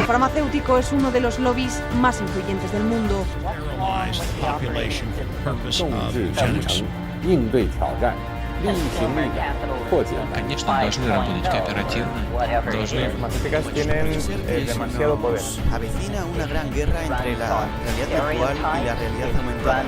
El farmacéutico es uno de los lobbies más influyentes del mundo. 应对挑战，力行力量，破解难题。 Конечно, должны работать кооперативно, должны... Las farmacéuticas tienen demasiado poder. Avecina una gran guerra entre la realidad virtual y la realidad aumentada.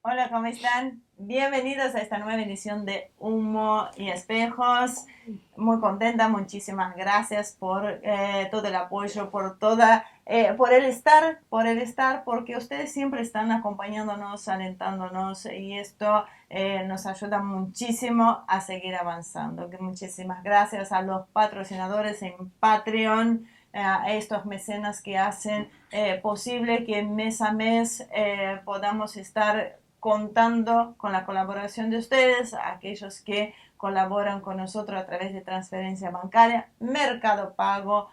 Hola, ¿cómo están? Bienvenidos a esta nueva edición de Humo y Espejos. Muy contenta, muchísimas gracias por todo el apoyo, por el estar, porque ustedes siempre están acompañándonos, alentándonos y esto nos ayuda muchísimo a seguir avanzando. Muchísimas gracias a los patrocinadores en Patreon, a estos mecenas que hacen posible que mes a mes podamos estar contando con la colaboración de ustedes, aquellos que colaboran con nosotros a través de transferencia bancaria, Mercado Pago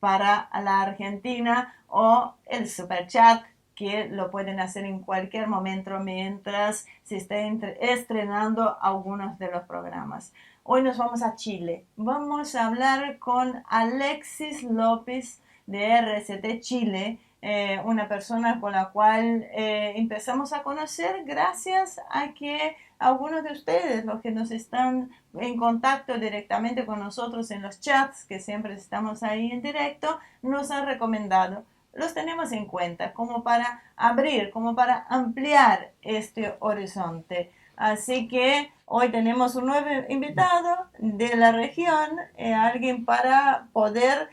para la Argentina o el Super Chat, que lo pueden hacer en cualquier momento mientras se estén estrenando algunos de los programas. Hoy nos vamos a Chile. Vamos a hablar con Alexis López de RCT Chile, una persona con la cual empezamos a conocer gracias a que algunos de ustedes, los que nos están en contacto directamente con nosotros en los chats, que siempre estamos ahí en directo, nos han recomendado. Los tenemos en cuenta como para abrir, como para ampliar este horizonte. Así que hoy tenemos un nuevo invitado de la región, alguien para poder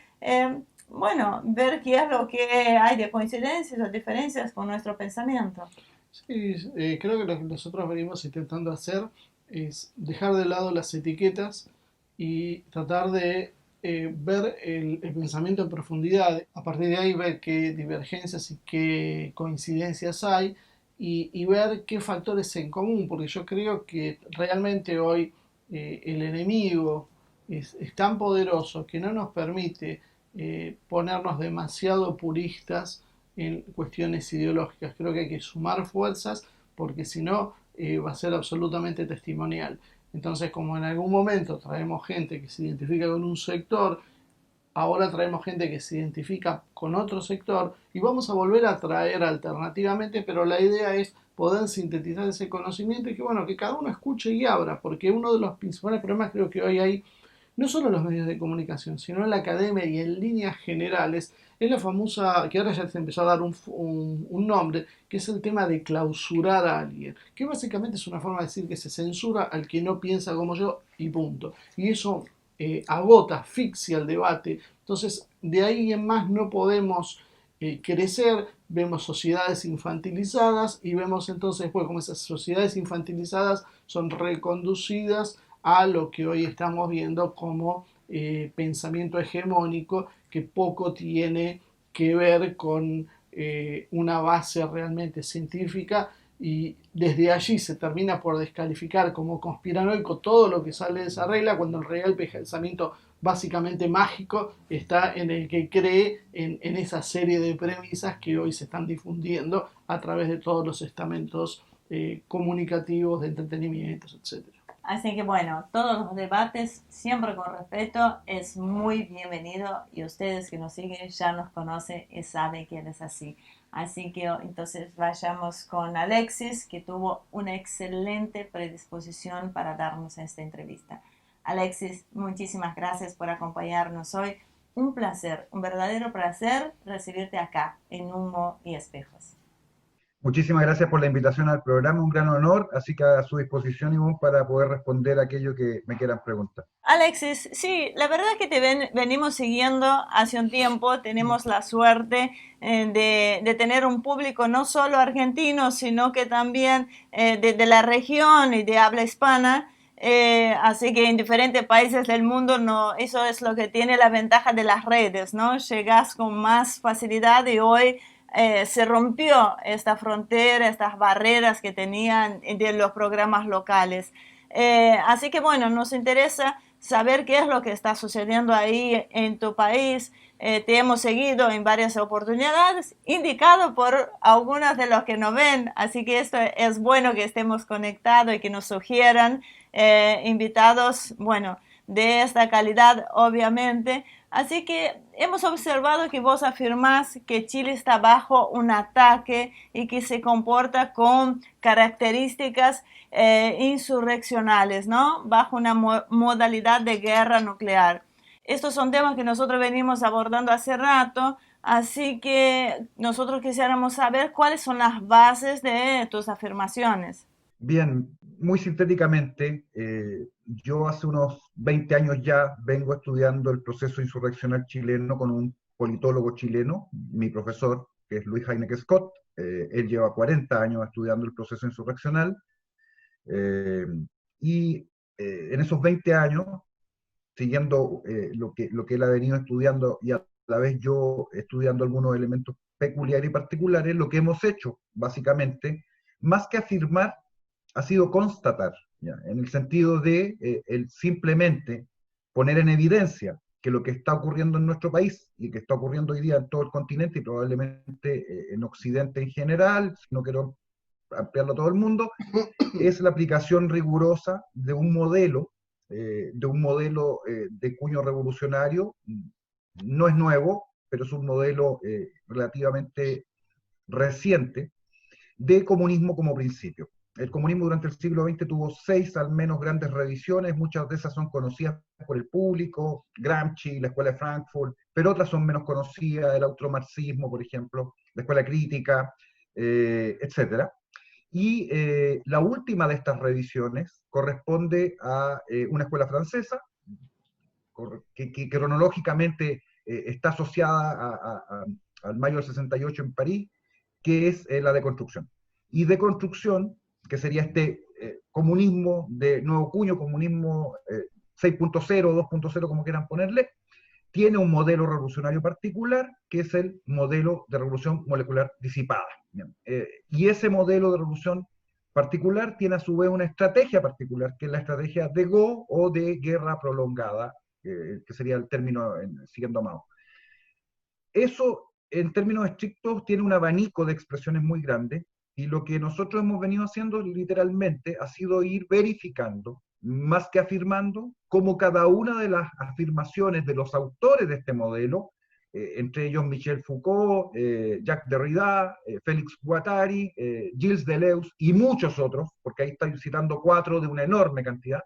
ver qué es lo que hay de coincidencias o diferencias con nuestro pensamiento. Sí, creo que lo que nosotros venimos intentando hacer es dejar de lado las etiquetas y tratar de ver el pensamiento en profundidad. A partir de ahí ver qué divergencias y qué coincidencias hay y ver qué factores en común, porque yo creo que realmente hoy el enemigo es tan poderoso que no nos permite ponernos demasiado puristas en cuestiones ideológicas. Creo que hay que sumar fuerzas porque si no va a ser absolutamente testimonial. Entonces, como en algún momento traemos gente que se identifica con un sector, ahora traemos gente que se identifica con otro sector y vamos a volver a traer alternativamente, pero la idea es poder sintetizar ese conocimiento y que cada uno escuche y abra, porque uno de los principales problemas creo que hoy hay no solo en los medios de comunicación, sino en la academia y en líneas generales, es la famosa, que ahora ya se empezó a dar un nombre, que es el tema de clausurar a alguien, que básicamente es una forma de decir que se censura al que no piensa como yo y punto. Y eso agota, asfixia el debate. Entonces, de ahí en más no podemos crecer, vemos sociedades infantilizadas y vemos entonces, como esas sociedades infantilizadas son reconducidas a lo que hoy estamos viendo como pensamiento hegemónico que poco tiene que ver con una base realmente científica y desde allí se termina por descalificar como conspiranoico todo lo que sale de esa regla cuando en realidad el pensamiento básicamente mágico está en el que cree en esa serie de premisas que hoy se están difundiendo a través de todos los estamentos comunicativos, de entretenimientos, etc. Así que todos los debates, siempre con respeto, es muy bienvenido y ustedes que nos siguen ya nos conocen y saben que es así. Así que entonces vayamos con Alexis, que tuvo una excelente predisposición para darnos esta entrevista. Alexis, muchísimas gracias por acompañarnos hoy. Un placer, un verdadero placer recibirte acá en Humo y Espejos. Muchísimas gracias por la invitación al programa, un gran honor, así que a su disposición, Ivonne, para poder responder aquello que me quieran preguntar. Alexis, sí, la verdad es que te venimos siguiendo hace un tiempo, tenemos la suerte de tener un público no solo argentino, sino que también de la región y de habla hispana, así que en diferentes países del mundo, eso es lo que tiene la ventaja de las redes, ¿no? Llegas con más facilidad y hoy se rompió esta frontera, estas barreras que tenían de los programas locales. Así que bueno, nos interesa saber qué es lo que está sucediendo ahí en tu país. Te hemos seguido en varias oportunidades, indicado por algunos de los que nos ven, así que esto es bueno que estemos conectados y que nos sugieran invitados, bueno, de esta calidad, obviamente. Así que hemos observado que vos afirmás que Chile está bajo un ataque y que se comporta con características insurreccionales, ¿no? Bajo una modalidad de guerra nuclear. Estos son temas que nosotros venimos abordando hace rato, así que nosotros quisiéramos saber cuáles son las bases de tus afirmaciones. Bien, muy sintéticamente, yo hace unos 20 años ya vengo estudiando el proceso insurreccional chileno con un politólogo chileno, mi profesor, que es Luis Heineke Scott. Él lleva 40 años estudiando el proceso insurreccional, y en esos 20 años, siguiendo lo que él ha venido estudiando y a la vez yo estudiando algunos elementos peculiares y particulares, lo que hemos hecho, básicamente, más que afirmar, ha sido constatar, ¿ya? En el sentido de el simplemente poner en evidencia que lo que está ocurriendo en nuestro país y que está ocurriendo hoy día en todo el continente y probablemente en Occidente en general, si no quiero ampliarlo a todo el mundo, es la aplicación rigurosa de un modelo de cuño revolucionario. No es nuevo, pero es un modelo relativamente reciente de comunismo como principio. El comunismo durante el siglo XX tuvo 6 al menos grandes revisiones, muchas de esas son conocidas por el público, Gramsci, la Escuela de Frankfurt, pero otras son menos conocidas, el automarxismo, por ejemplo, la Escuela Crítica, etc. Y la última de estas revisiones corresponde a una escuela francesa, que cronológicamente está asociada al mayo del 68 en París, que es la deconstrucción. Y deconstrucción, que sería este comunismo de nuevo cuño, comunismo 6.0, 2.0, como quieran ponerle, tiene un modelo revolucionario particular, que es el modelo de revolución molecular disipada. Y ese modelo de revolución particular tiene a su vez una estrategia particular, que es la estrategia de Go o de guerra prolongada, que sería el término siguiendo a Mao. Eso, en términos estrictos, tiene un abanico de expresiones muy grande, y lo que nosotros hemos venido haciendo literalmente ha sido ir verificando, más que afirmando, cómo cada una de las afirmaciones de los autores de este modelo, entre ellos Michel Foucault, Jacques Derrida, Félix Guattari, Gilles Deleuze y muchos otros, porque ahí estoy citando 4 de una enorme cantidad,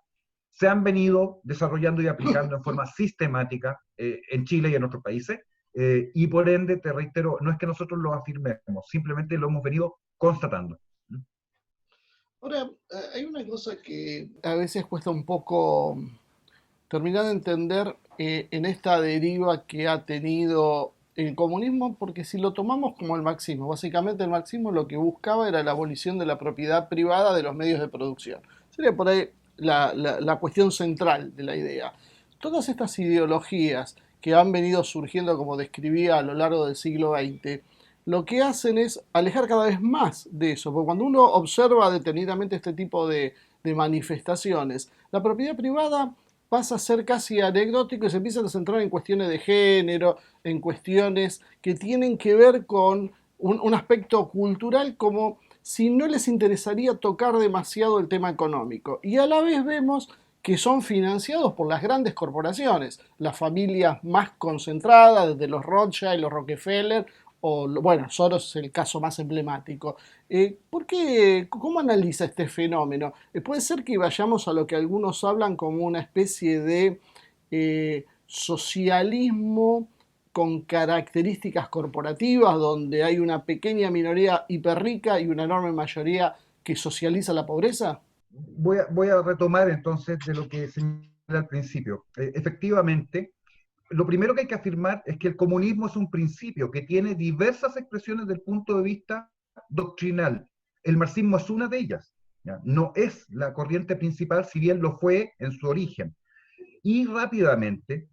se han venido desarrollando y aplicando en forma sistemática en Chile y en otros países, y por ende, te reitero, no es que nosotros lo afirmemos, simplemente lo hemos venido constatando. Ahora, hay una cosa que a veces cuesta un poco terminar de entender en esta deriva que ha tenido el comunismo, porque si lo tomamos como el marxismo, básicamente el marxismo lo que buscaba era la abolición de la propiedad privada de los medios de producción. Sería por ahí la cuestión central de la idea. Todas estas ideologías que han venido surgiendo, como describía, a lo largo del siglo XX, lo que hacen es alejar cada vez más de eso, porque cuando uno observa detenidamente este tipo de manifestaciones, la propiedad privada pasa a ser casi anecdótico y se empieza a centrar en cuestiones de género, en cuestiones que tienen que ver con un aspecto cultural, como si no les interesaría tocar demasiado el tema económico. Y a la vez vemos que son financiados por las grandes corporaciones, las familias más concentradas, desde los Rothschild, los Rockefeller, o bueno, Soros es el caso más emblemático. ¿Por qué? ¿Cómo analiza este fenómeno? ¿Puede ser que vayamos a lo que algunos hablan como una especie de socialismo con características corporativas, donde hay una pequeña minoría hiperrica y una enorme mayoría que socializa la pobreza? Voy a retomar entonces de lo que señalé al principio. Efectivamente, lo primero que hay que afirmar es que el comunismo es un principio que tiene diversas expresiones desde el punto de vista doctrinal. El marxismo es una de ellas, ¿ya? No es la corriente principal, si bien lo fue en su origen. Y rápidamente,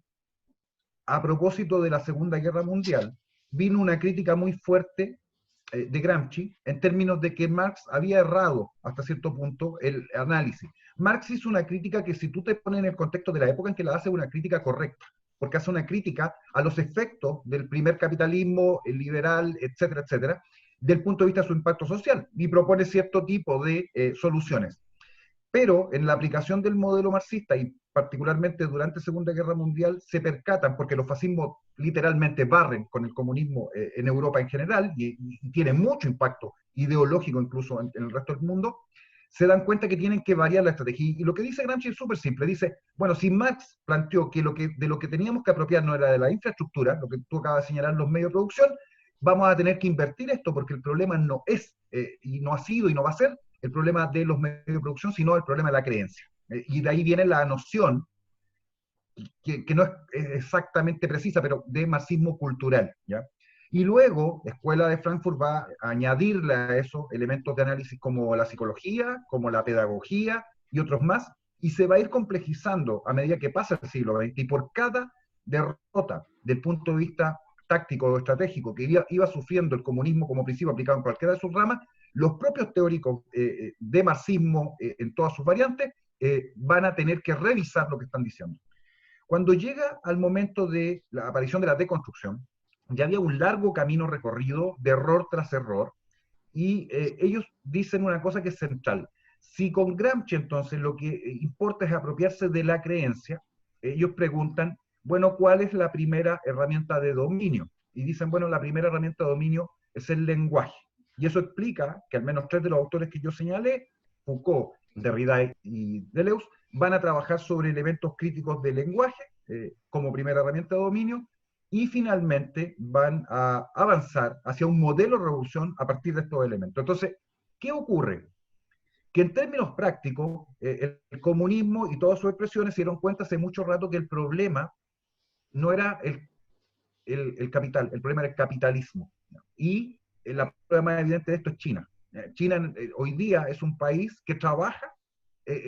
a propósito de la Segunda Guerra Mundial, vino una crítica muy fuerte de Gramsci en términos de que Marx había errado hasta cierto punto el análisis. Marx hizo una crítica que, si tú te pones en el contexto de la época en que la hace, es una crítica correcta, porque hace una crítica a los efectos del primer capitalismo, el liberal, etcétera, etcétera, del punto de vista de su impacto social, y propone cierto tipo de soluciones. Pero en la aplicación del modelo marxista, y particularmente durante la Segunda Guerra Mundial, se percatan, porque los fascismos literalmente barren con el comunismo en Europa en general, y tienen mucho impacto ideológico incluso en el resto del mundo, se dan cuenta que tienen que variar la estrategia. Y lo que dice Gramsci es súper simple. Dice, bueno, si Marx planteó que de lo que teníamos que apropiarnos era de la infraestructura, lo que tú acabas de señalar, los medios de producción, vamos a tener que invertir esto, porque el problema no es, y no ha sido y no va a ser, el problema de los medios de producción, sino el problema de la creencia. Y de ahí viene la noción, que no es exactamente precisa, pero de marxismo cultural, ¿ya? Y luego, la Escuela de Frankfurt va a añadirle a esos elementos de análisis como la psicología, como la pedagogía y otros más, y se va a ir complejizando a medida que pasa el siglo XX, y por cada derrota del punto de vista táctico o estratégico que iba sufriendo el comunismo como principio aplicado en cualquiera de sus ramas, los propios teóricos de marxismo en todas sus variantes van a tener que revisar lo que están diciendo. Cuando llega al momento de la aparición de la deconstrucción, ya había un largo camino recorrido de error tras error, y ellos dicen una cosa que es central. Si con Gramsci entonces lo que importa es apropiarse de la creencia, ellos preguntan, bueno, ¿cuál es la primera herramienta de dominio? Y dicen, bueno, la primera herramienta de dominio es el lenguaje. Y eso explica que al menos 3 de los autores que yo señalé, Foucault, Derrida y Deleuze, van a trabajar sobre elementos críticos del lenguaje como primera herramienta de dominio, y finalmente van a avanzar hacia un modelo de revolución a partir de estos elementos. Entonces, ¿qué ocurre? Que en términos prácticos, el comunismo y todas sus expresiones se dieron cuenta hace mucho rato que el problema no era el capital, el problema era el capitalismo. Y la prueba más evidente de esto es China. China hoy día es un país que trabaja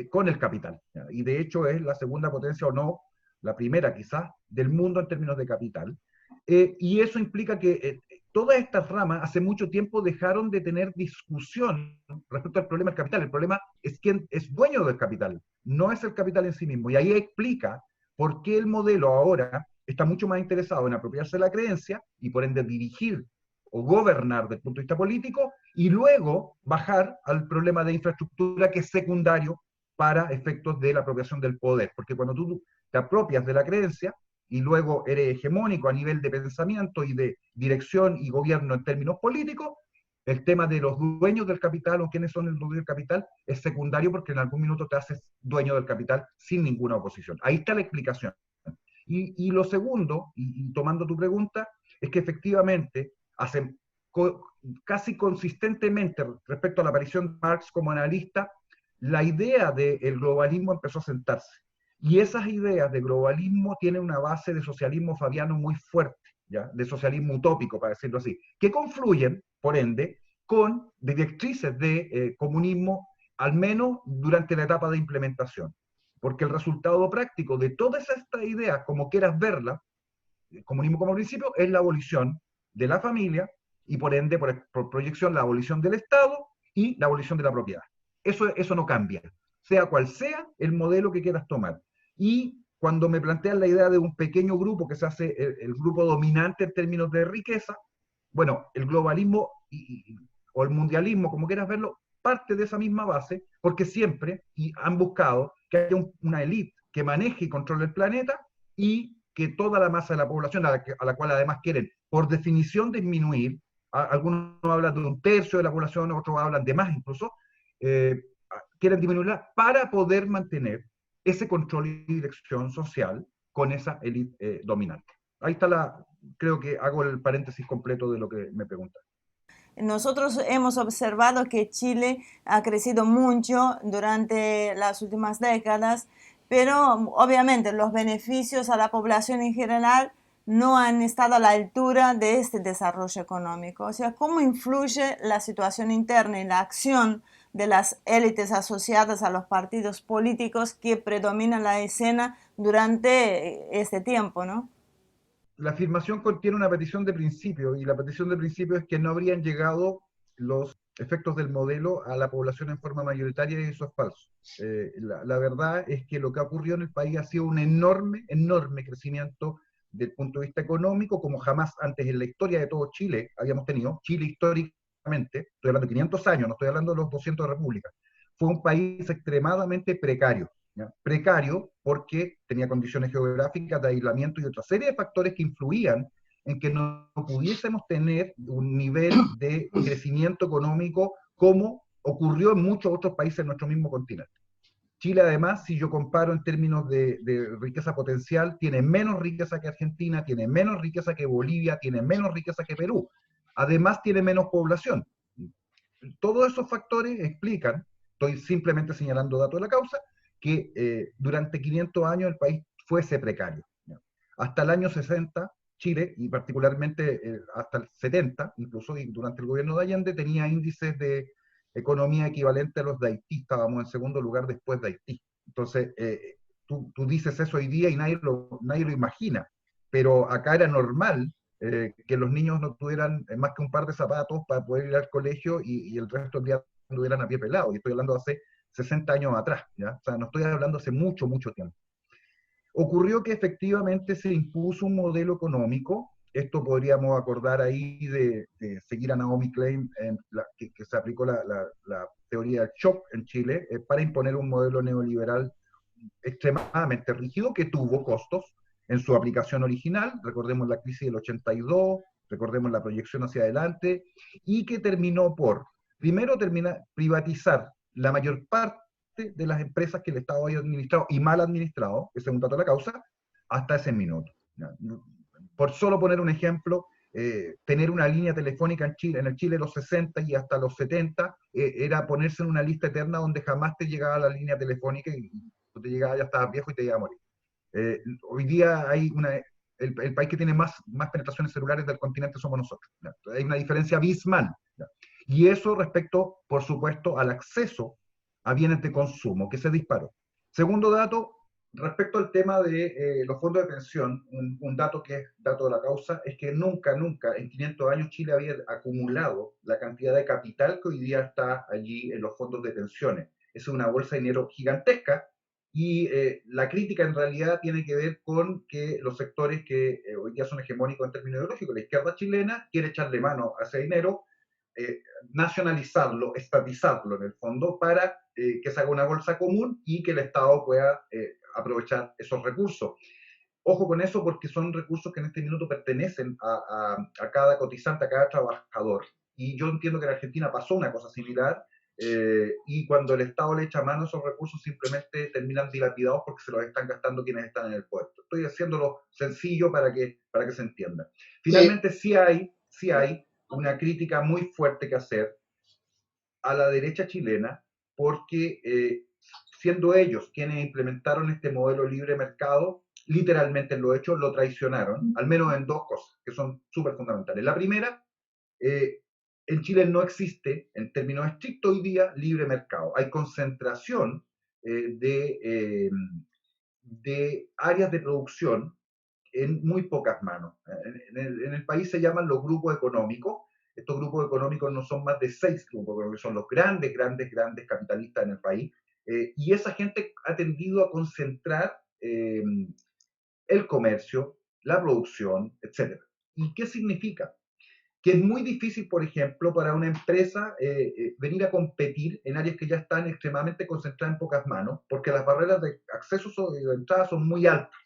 con el capital, y de hecho es la segunda potencia, o no, la primera quizás, del mundo en términos de capital, y eso implica que todas estas ramas hace mucho tiempo dejaron de tener discusión respecto al problema del capital. El problema es quién es dueño del capital, no es el capital en sí mismo, y ahí explica por qué el modelo ahora está mucho más interesado en apropiarse de la creencia y por ende dirigir o gobernar desde el punto de vista político, y luego bajar al problema de infraestructura, que es secundario para efectos de la apropiación del poder. Porque cuando tú te apropias de la creencia y luego eres hegemónico a nivel de pensamiento y de dirección y gobierno en términos políticos, el tema de los dueños del capital o quiénes son los dueños del capital es secundario, porque en algún minuto te haces dueño del capital sin ninguna oposición. Ahí está la explicación. Y lo segundo, y tomando tu pregunta, es que efectivamente hacen casi consistentemente respecto a la aparición de Marx como analista, la idea del globalismo empezó a sentarse. Y esas ideas de globalismo tienen una base de socialismo fabiano muy fuerte, ¿ya? De socialismo utópico, para decirlo así, que confluyen, por ende, con directrices de comunismo, al menos durante la etapa de implementación. Porque el resultado práctico de todas estas ideas, como quieras verlas, el comunismo como principio, es la abolición de la familia, y por ende, por proyección, la abolición del Estado y la abolición de la propiedad. Eso no cambia, sea cual sea el modelo que quieras tomar. Y cuando me plantean la idea de un pequeño grupo que se hace el grupo dominante en términos de riqueza, bueno, el globalismo o el mundialismo, como quieras verlo, parte de esa misma base, porque siempre han buscado que haya una élite que maneje y controle el planeta, y que toda la masa de la población, a la cual además quieren, por definición, disminuir, algunos hablan de 1/3 de la población, otros hablan de más incluso, quieren disminuirla para poder mantener ese control y dirección social con esa élite dominante. Ahí está creo que hago el paréntesis completo de lo que me preguntan. Nosotros hemos observado que Chile ha crecido mucho durante las últimas décadas, pero obviamente los beneficios a la población en general no han estado a la altura de este desarrollo económico. O sea, ¿cómo influye la situación interna y la acción de las élites asociadas a los partidos políticos que predominan la escena durante este tiempo, ¿no? La afirmación contiene una petición de principio, y la petición de principio es que no habrían llegado los efectos del modelo a la población en forma mayoritaria, y eso es falso. La verdad es que lo que ha ocurrido en el país ha sido un enorme, enorme crecimiento del punto de vista económico, como jamás antes en la historia de todo Chile habíamos tenido. Chile históricamente, estoy hablando de 500 años, no estoy hablando de los 200 de república, fue un país extremadamente precario. ¿Ya? Precario porque tenía condiciones geográficas de aislamiento y otra serie de factores que influían en que no pudiésemos tener un nivel de crecimiento económico como ocurrió en muchos otros países en nuestro mismo continente. Chile, además, si yo comparo en términos de riqueza potencial, tiene menos riqueza que Argentina, tiene menos riqueza que Bolivia, tiene menos riqueza que Perú. Además, tiene menos población. Todos esos factores explican, estoy simplemente señalando datos de la causa, que durante 500 años el país fuese precario. ¿Ya? Hasta el año 60, Chile, y particularmente hasta el 70, incluso durante el gobierno de Allende, tenía índices de economía equivalente a los de Haití. Estábamos en segundo lugar después de Haití. Entonces, tú dices eso hoy día y nadie lo imagina, pero acá era normal que los niños no tuvieran más que un par de zapatos para poder ir al colegio y el resto del día anduvieran a pie pelado. Y estoy hablando de hace 60 años atrás, ¿ya? O sea, no estoy hablando hace mucho, mucho tiempo. Ocurrió que efectivamente se impuso un modelo económico. Esto podríamos acordar ahí de seguir a Naomi Klein, que se aplicó la teoría del shock en Chile, para imponer un modelo neoliberal extremadamente rígido que tuvo costos en su aplicación original. Recordemos la crisis del 82, recordemos la proyección hacia adelante, y que terminó por, primero, privatizar la mayor parte de las empresas que el Estado había administrado y mal administrado, ese es un dato de la causa, hasta ese minuto. Por solo poner un ejemplo, tener una línea telefónica en el Chile de los 60 y hasta los 70 era ponerse en una lista eterna donde jamás te llegaba la línea telefónica y te llegaba, ya estabas viejo y te iba a morir. Hoy día hay el país que tiene más penetraciones celulares del continente somos nosotros. ¿Ya? Hay una diferencia abismal. ¿Ya? Y eso respecto, por supuesto, al acceso a bienes de consumo, que se disparó. Segundo dato, respecto al tema de los fondos de pensión, un dato que es dato de la causa, es que nunca en 500 años Chile había acumulado la cantidad de capital que hoy día está allí en los fondos de pensiones. Es una bolsa de dinero gigantesca, y la crítica en realidad tiene que ver con que los sectores que hoy día son hegemónicos en términos ideológicos, la izquierda chilena quiere echarle mano a ese dinero, nacionalizarlo, estatizarlo en el fondo, para que se haga una bolsa común y que el Estado pueda aprovechar esos recursos. Ojo con eso, porque son recursos que en este minuto pertenecen a cada cotizante, a cada trabajador. Y yo entiendo que en Argentina pasó una cosa similar, y cuando el Estado le echa mano a esos recursos simplemente terminan dilapidados porque se los están gastando quienes están en el puerto. Estoy haciéndolo sencillo para que se entienda. Finalmente, sí hay una crítica muy fuerte que hacer a la derecha chilena, porque siendo ellos quienes implementaron este modelo libre mercado, literalmente en lo hecho lo traicionaron, al menos en dos cosas que son súper fundamentales. La primera, en Chile no existe, en términos estrictos hoy día, libre mercado. Hay concentración de áreas de producción en muy pocas manos. En el país se llaman los grupos económicos. Estos grupos económicos no son más de 6 grupos, porque son los grandes capitalistas en el país. Y esa gente ha tendido a concentrar el comercio, la producción, etc. ¿Y qué significa? Que es muy difícil, por ejemplo, para una empresa venir a competir en áreas que ya están extremadamente concentradas en pocas manos, porque las barreras de acceso y de entrada son muy altas.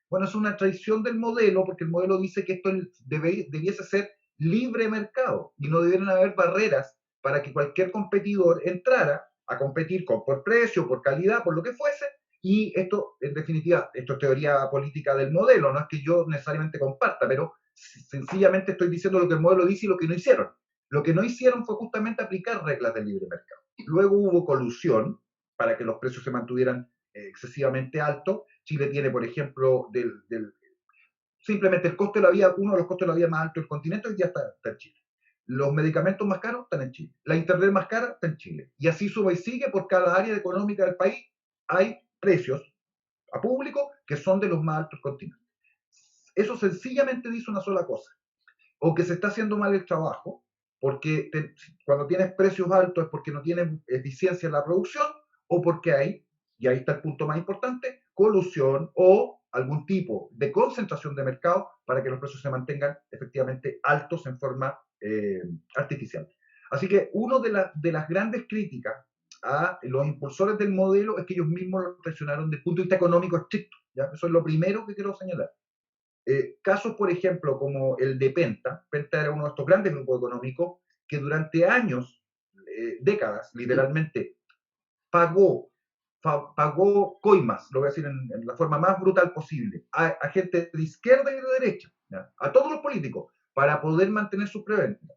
Bueno, es una traición del modelo, porque el modelo dice que esto debiese ser libre mercado y no debieran haber barreras para que cualquier competidor entrara a competir por precio, por calidad, por lo que fuese. Y esto, en definitiva, esto es teoría política del modelo, no es que yo necesariamente comparta, pero sencillamente estoy diciendo lo que el modelo dice y lo que no hicieron. Lo que no hicieron fue justamente aplicar reglas del libre mercado. Luego hubo colusión para que los precios se mantuvieran excesivamente altos. Chile tiene, por ejemplo, simplemente el costo de la vida, uno de los costos de la vida más altos del continente hoy día está en Chile. Los medicamentos más caros están en Chile. La internet más cara está en Chile. Y así sube y sigue, por cada área económica del país hay precios a público que son de los más altos del continente. Eso sencillamente dice una sola cosa: o que se está haciendo mal el trabajo, porque cuando tienes precios altos es porque no tienes eficiencia en la producción, o porque hay, y ahí está el punto más importante, colusión o algún tipo de concentración de mercado para que los precios se mantengan efectivamente altos en forma artificial. Así que una de las grandes críticas a los impulsores del modelo es que ellos mismos lo presionaron desde el punto de vista económico estricto, ¿ya? Eso es lo primero que quiero señalar. Casos, por ejemplo, como el de Penta. Penta era uno de estos grandes grupos económicos que durante años, décadas, literalmente, pagó coimas, lo voy a decir en la forma más brutal posible, a gente de izquierda y de derecha, ¿ya? A todos los políticos, para poder mantener sus prebendas.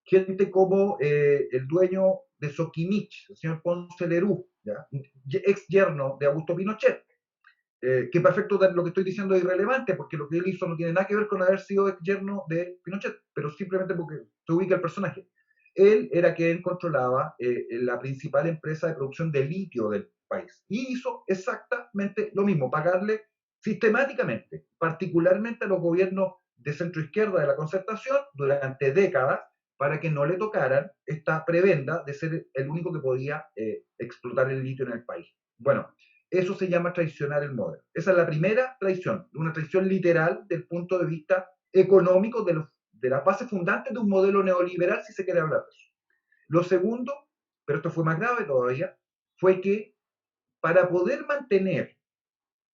Gente como el dueño de Soquimich, el señor Ponce Lerú, ¿ya? Ex yerno de Augusto Pinochet, que perfecto lo que estoy diciendo es irrelevante, porque lo que él hizo no tiene nada que ver con haber sido ex yerno de Pinochet, pero simplemente porque se ubica el personaje. Él era quien controlaba la principal empresa de producción de litio del país, y hizo exactamente lo mismo: pagarle sistemáticamente, particularmente a los gobiernos de centro-izquierda de la Concertación, durante décadas, para que no le tocaran esta prebenda de ser el único que podía explotar el litio en el país. Bueno, eso se llama traicionar el modelo. Esa es la primera traición, una traición literal del punto de vista económico de la base fundante de un modelo neoliberal, si se quiere hablar de eso. Lo segundo, pero esto fue más grave todavía, fue que para poder mantener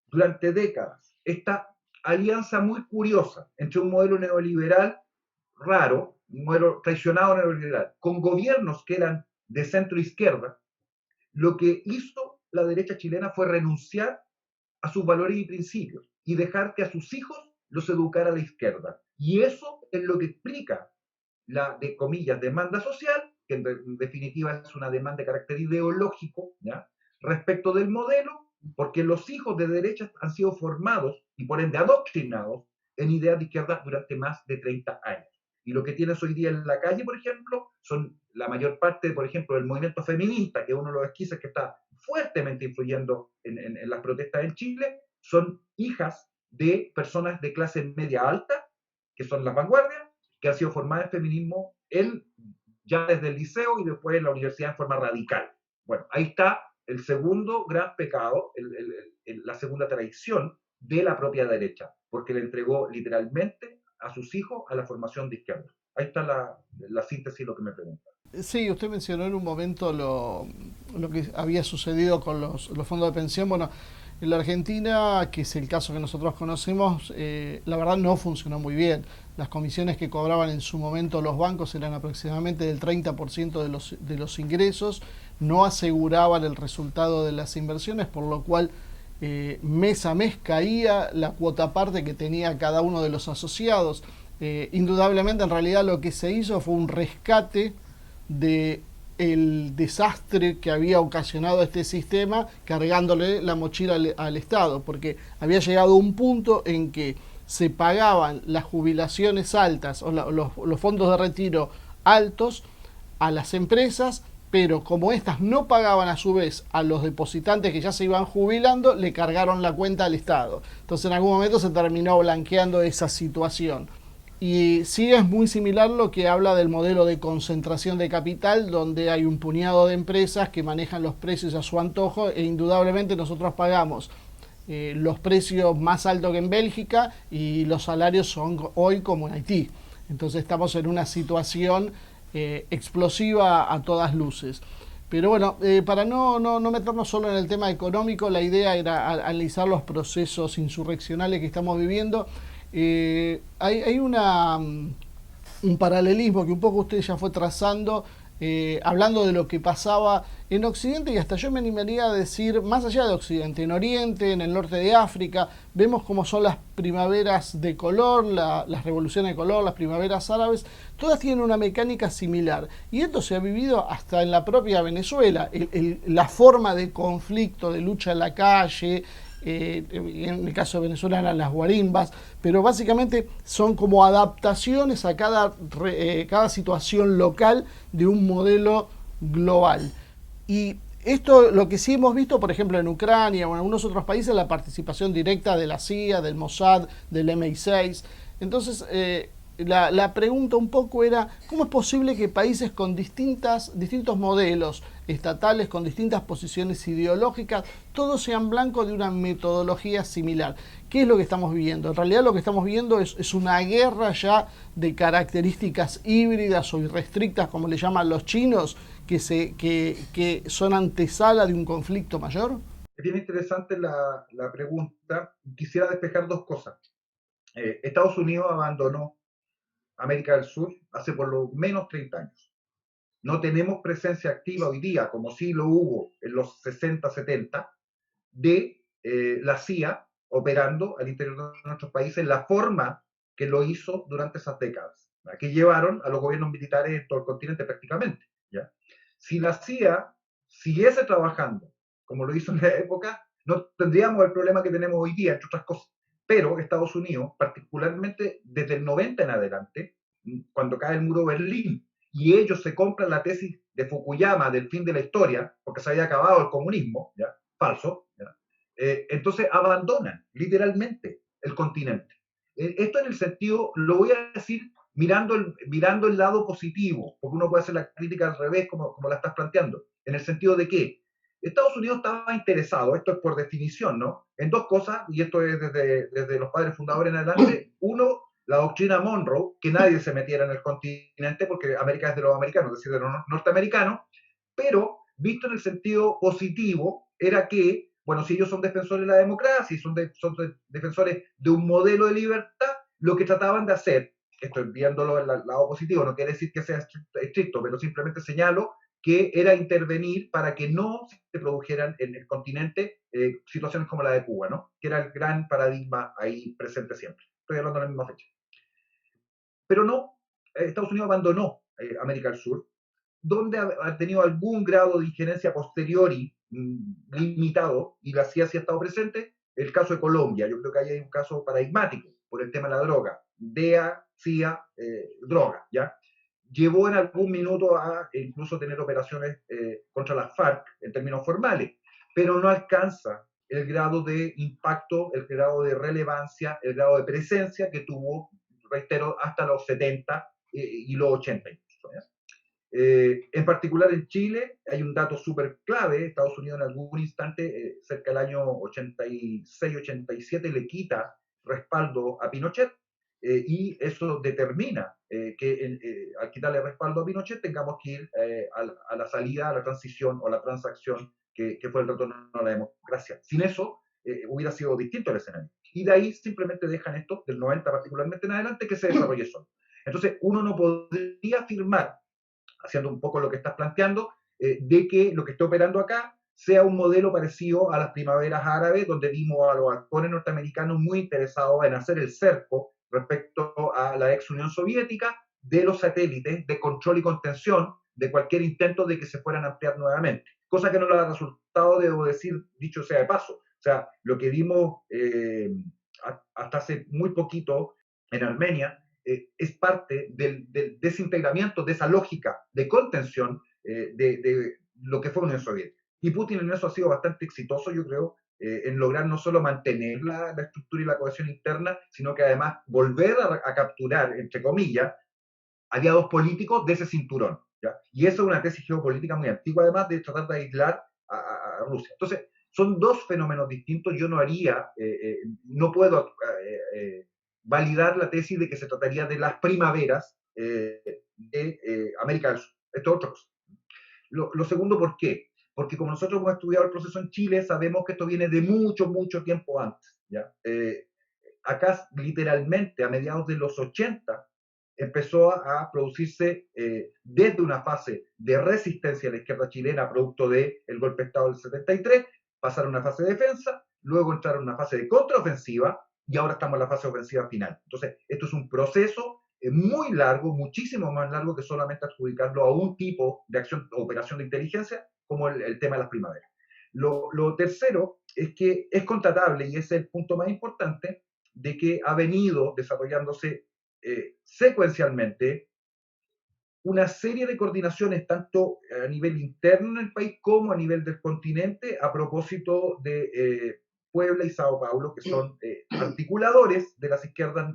durante décadas esta alianza muy curiosa entre un modelo neoliberal raro, un modelo traicionado neoliberal, con gobiernos que eran de centro-izquierda, lo que hizo la derecha chilena fue renunciar a sus valores y principios y dejar que a sus hijos los educara la izquierda. Y eso es lo que explica la, de comillas, demanda social, que en definitiva es una demanda de carácter ideológico, ¿ya?, respecto del modelo, porque los hijos de derecha han sido formados y por ende adoctrinados en ideas de izquierda durante más de 30 años. Y lo que tienes hoy día en la calle, por ejemplo, son la mayor parte, por ejemplo, del movimiento feminista, que es uno de los esquizos que está fuertemente influyendo en las protestas en Chile, son hijas de personas de clase media alta, que son las vanguardias, que han sido formadas en feminismo ya desde el liceo y después en la universidad en forma radical. Bueno, ahí está el segundo gran pecado, la segunda traición de la propia derecha, porque le entregó literalmente a sus hijos a la formación de izquierda. Ahí está la síntesis de lo que me pregunta. Sí, usted mencionó en un momento lo que había sucedido con los fondos de pensión. Bueno, en la Argentina, que es el caso que nosotros conocemos, la verdad no funcionó muy bien. Las comisiones que cobraban en su momento los bancos eran aproximadamente del 30% de los ingresos, no aseguraban el resultado de las inversiones, por lo cual mes a mes caía la cuota parte que tenía cada uno de los asociados. Indudablemente, en realidad lo que se hizo fue un rescate de el desastre que había ocasionado este sistema, cargándole la mochila al Estado, porque había llegado un punto en que se pagaban las jubilaciones altas o los fondos de retiro altos a las empresas, pero como estas no pagaban a su vez a los depositantes que ya se iban jubilando, le cargaron la cuenta al Estado. Entonces en algún momento se terminó blanqueando esa situación. Y sí es muy similar lo que habla del modelo de concentración de capital, donde hay un puñado de empresas que manejan los precios a su antojo, e indudablemente nosotros pagamos los precios más altos que en Bélgica y los salarios son hoy como en Haití. Entonces estamos en una situación explosiva a todas luces. Pero bueno, para no meternos solo en el tema económico, la idea era analizar los procesos insurreccionales que estamos viviendo. Hay un paralelismo que un poco usted ya fue trazando, hablando de lo que pasaba en Occidente, y hasta yo me animaría a decir más allá de Occidente, en Oriente, en el norte de África. Vemos cómo son las primaveras de color, las revoluciones de color, las primaveras árabes, todas tienen una mecánica similar, y esto se ha vivido hasta en la propia Venezuela. La forma de conflicto, de lucha en la calle, en el caso de Venezuela eran las guarimbas, pero básicamente son como adaptaciones a cada situación local de un modelo global. Y esto, lo que sí hemos visto, por ejemplo, en Ucrania o en algunos otros países, la participación directa de la CIA, del Mossad, del MI6. Entonces, la pregunta un poco era, ¿cómo es posible que países con distintos modelos estatales, con distintas posiciones ideológicas, todos sean blancos de una metodología similar? ¿Qué es lo que estamos viendo? En realidad lo que estamos viendo es una guerra ya de características híbridas o irrestrictas, como le llaman los chinos, que son antesala de un conflicto mayor. Es bien interesante la pregunta. Quisiera despejar dos cosas. Estados Unidos abandonó América del Sur hace por lo menos 30 años. No tenemos presencia activa hoy día, como sí lo hubo en los 60, 70, de la CIA operando al interior de nuestros países en la forma que lo hizo durante esas décadas, ¿verdad? Que llevaron a los gobiernos militares en todo el continente prácticamente, ¿ya? Si la CIA siguiese trabajando como lo hizo en la época, no tendríamos el problema que tenemos hoy día, entre otras cosas. Pero Estados Unidos, particularmente desde el 90 en adelante, cuando cae el muro de Berlín, y ellos se compran la tesis de Fukuyama del fin de la historia, porque se había acabado el comunismo, ¿ya? Falso, ¿ya? Entonces abandonan literalmente el continente. Esto en el sentido, lo voy a decir mirando el lado positivo, porque uno puede hacer la crítica al revés como la estás planteando, en el sentido de que Estados Unidos estaba interesado, esto es por definición, ¿no?, en dos cosas, y esto es desde los padres fundadores en adelante. Uno, la doctrina Monroe, que nadie se metiera en el continente porque América es de los americanos, es decir, de los norteamericanos, pero visto en el sentido positivo, era que, bueno, si ellos son defensores de la democracia y son defensores de un modelo de libertad, lo que trataban de hacer, estoy viéndolo en el lado positivo, no quiere decir que sea estricto, pero simplemente señalo que era intervenir para que no se produjeran en el continente situaciones como la de Cuba, ¿no?, que era el gran paradigma ahí presente siempre. Estoy hablando de la misma fecha. Pero no, Estados Unidos abandonó América del Sur, donde ha tenido algún grado de injerencia posteriori limitado, y la CIA sí ha estado presente. El caso de Colombia, yo creo que ahí hay un caso paradigmático por el tema de la droga. DEA, CIA, droga, ¿ya? Llevó en algún minuto a incluso tener operaciones contra las FARC en términos formales, pero no alcanza el grado de impacto, el grado de relevancia, el grado de presencia que tuvo, reitero, hasta los 70 y los 80 incluso, ¿ya? En particular en Chile hay un dato súper clave. Estados Unidos en algún instante, cerca del año 86-87, le quita respaldo a Pinochet, y eso determina que al quitarle respaldo a Pinochet tengamos que ir a la salida, a la transición o la transacción que fue el retorno a la democracia. Sin eso hubiera sido distinto el escenario. Y de ahí simplemente dejan esto, del 90 particularmente en adelante, que se desarrolle solo. Entonces uno no podría afirmar, haciendo un poco lo que estás planteando, de que lo que está operando acá sea un modelo parecido a las primaveras árabes, donde vimos a los halcones norteamericanos muy interesados en hacer el cerco respecto a la ex Unión Soviética de los satélites de control y contención de cualquier intento de que se fueran a ampliar nuevamente. Cosa que no le ha resultado, debo decir, dicho sea de paso. O sea, lo que vimos hasta hace muy poquito en Armenia es parte del desintegramiento de esa lógica de contención de lo que fue Unión Soviética. Y Putin en eso ha sido bastante exitoso, yo creo, en lograr no solo mantener la estructura y la cohesión interna, sino que además volver a capturar, entre comillas, aliados políticos de ese cinturón, ¿ya? Y eso es una tesis geopolítica muy antigua, además de tratar de aislar a Rusia. Entonces, son dos fenómenos distintos. Yo no puedo validar la tesis de que se trataría de las primaveras de América del Sur. Esto es otra cosa. Lo segundo, ¿por qué? Porque como nosotros hemos estudiado el proceso en Chile, sabemos que esto viene de mucho, mucho tiempo antes, ¿ya? Acá, literalmente, a mediados de los 80, empezó a producirse desde una fase de resistencia a la izquierda chilena, producto del golpe de Estado del 73, pasar a una fase de defensa, luego entrar a una fase de contraofensiva, y ahora estamos en la fase ofensiva final. Entonces, esto es un proceso muy largo, muchísimo más largo que solamente adjudicarlo a un tipo de acción o operación de inteligencia, como el tema de las primaveras. Lo tercero es que es constatable, y ese es el punto más importante, de que ha venido desarrollándose secuencialmente una serie de coordinaciones tanto a nivel interno en el país como a nivel del continente a propósito de Puebla y Sao Paulo, que son articuladores de las izquierdas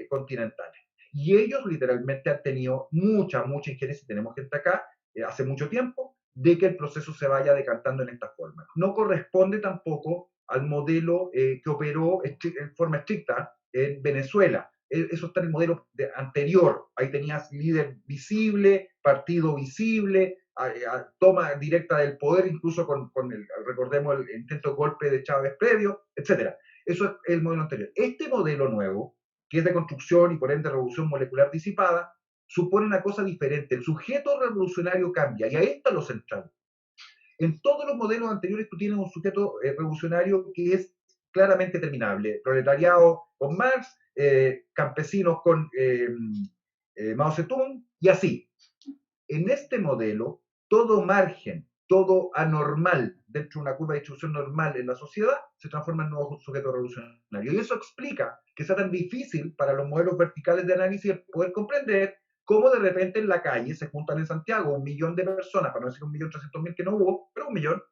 continentales. Y ellos literalmente han tenido mucha injerencia, tenemos gente acá hace mucho tiempo, de que el proceso se vaya decantando en esta forma. No corresponde tampoco al modelo que operó en forma estricta en Venezuela. Eso está en el modelo anterior. Ahí tenías líder visible, partido visible, toma directa del poder, incluso con recordemos el intento de golpe de Chávez previo, etc. Eso es el modelo anterior. Este modelo nuevo, que es de construcción y por ende revolución molecular disipada, supone una cosa diferente. El sujeto revolucionario cambia, y ahí está lo central. En todos los modelos anteriores tú tienes un sujeto revolucionario que es claramente terminable. Proletariado con Marx, campesinos con Mao Zedong, y así. En este modelo, todo margen, todo anormal dentro de una curva de distribución normal en la sociedad se transforma en nuevo sujeto revolucionario. Y eso explica que sea tan difícil para los modelos verticales de análisis poder comprender cómo de repente en la calle se juntan en Santiago 1 millón de personas, para no decir 1.300.000 que no hubo, pero 1 millón,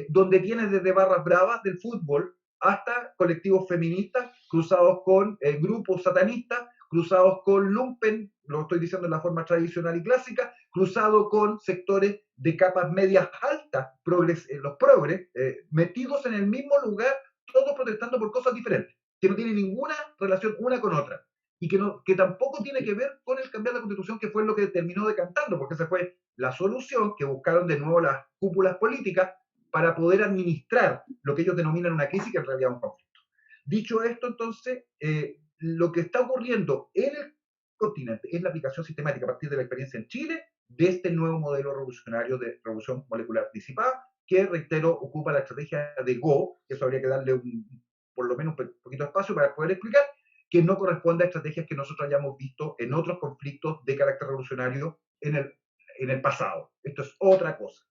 donde tienes desde barras bravas del fútbol hasta colectivos feministas cruzados con grupos satanistas, cruzados con lumpen, lo estoy diciendo en la forma tradicional y clásica, cruzado con sectores de capas medias altas, los progres, metidos en el mismo lugar, todos protestando por cosas diferentes, que no tienen ninguna relación una con otra, y que tampoco tiene que ver con el cambiar la Constitución, que fue lo que terminó decantando, porque esa fue la solución que buscaron de nuevo las cúpulas políticas para poder administrar lo que ellos denominan una crisis, que en realidad es un conflicto. Dicho esto, entonces, lo que está ocurriendo en el continente es la aplicación sistemática a partir de la experiencia en Chile de este nuevo modelo revolucionario de revolución molecular disipada, que, reitero, ocupa la estrategia de Go, que eso habría que darle por lo menos un poquito de espacio para poder explicar, que no corresponde a estrategias que nosotros hayamos visto en otros conflictos de carácter revolucionario en el pasado. Esto es otra cosa.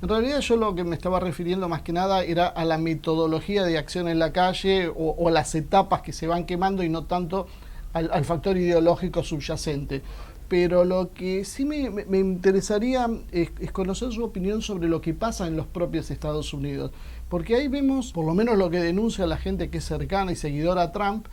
En realidad yo lo que me estaba refiriendo más que nada era a la metodología de acción en la calle o las etapas que se van quemando y no tanto al factor ideológico subyacente. Pero lo que sí me interesaría es conocer su opinión sobre lo que pasa en los propios Estados Unidos. Porque ahí vemos, por lo menos lo que denuncia la gente que es cercana y seguidora a Trump,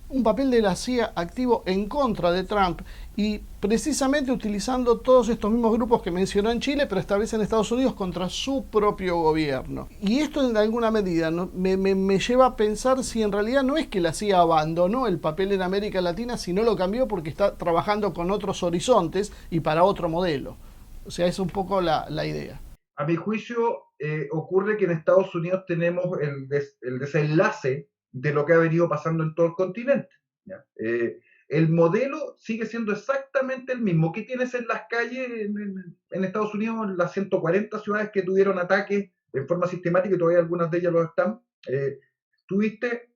un papel de la CIA activo en contra de Trump y precisamente utilizando todos estos mismos grupos que mencionó en Chile, pero esta vez en Estados Unidos contra su propio gobierno. Y esto en alguna medida, ¿no? me lleva a pensar si en realidad no es que la CIA abandonó el papel en América Latina, sino lo cambió porque está trabajando con otros horizontes y para otro modelo. O sea, es un poco la idea. A mi juicio, ocurre que en Estados Unidos tenemos el desenlace de lo que ha venido pasando en todo el continente. El modelo sigue siendo exactamente el mismo. ¿Qué tienes en las calles en Estados Unidos? Las 140 ciudades que tuvieron ataques en forma sistemática, y todavía algunas de ellas lo están. Tuviste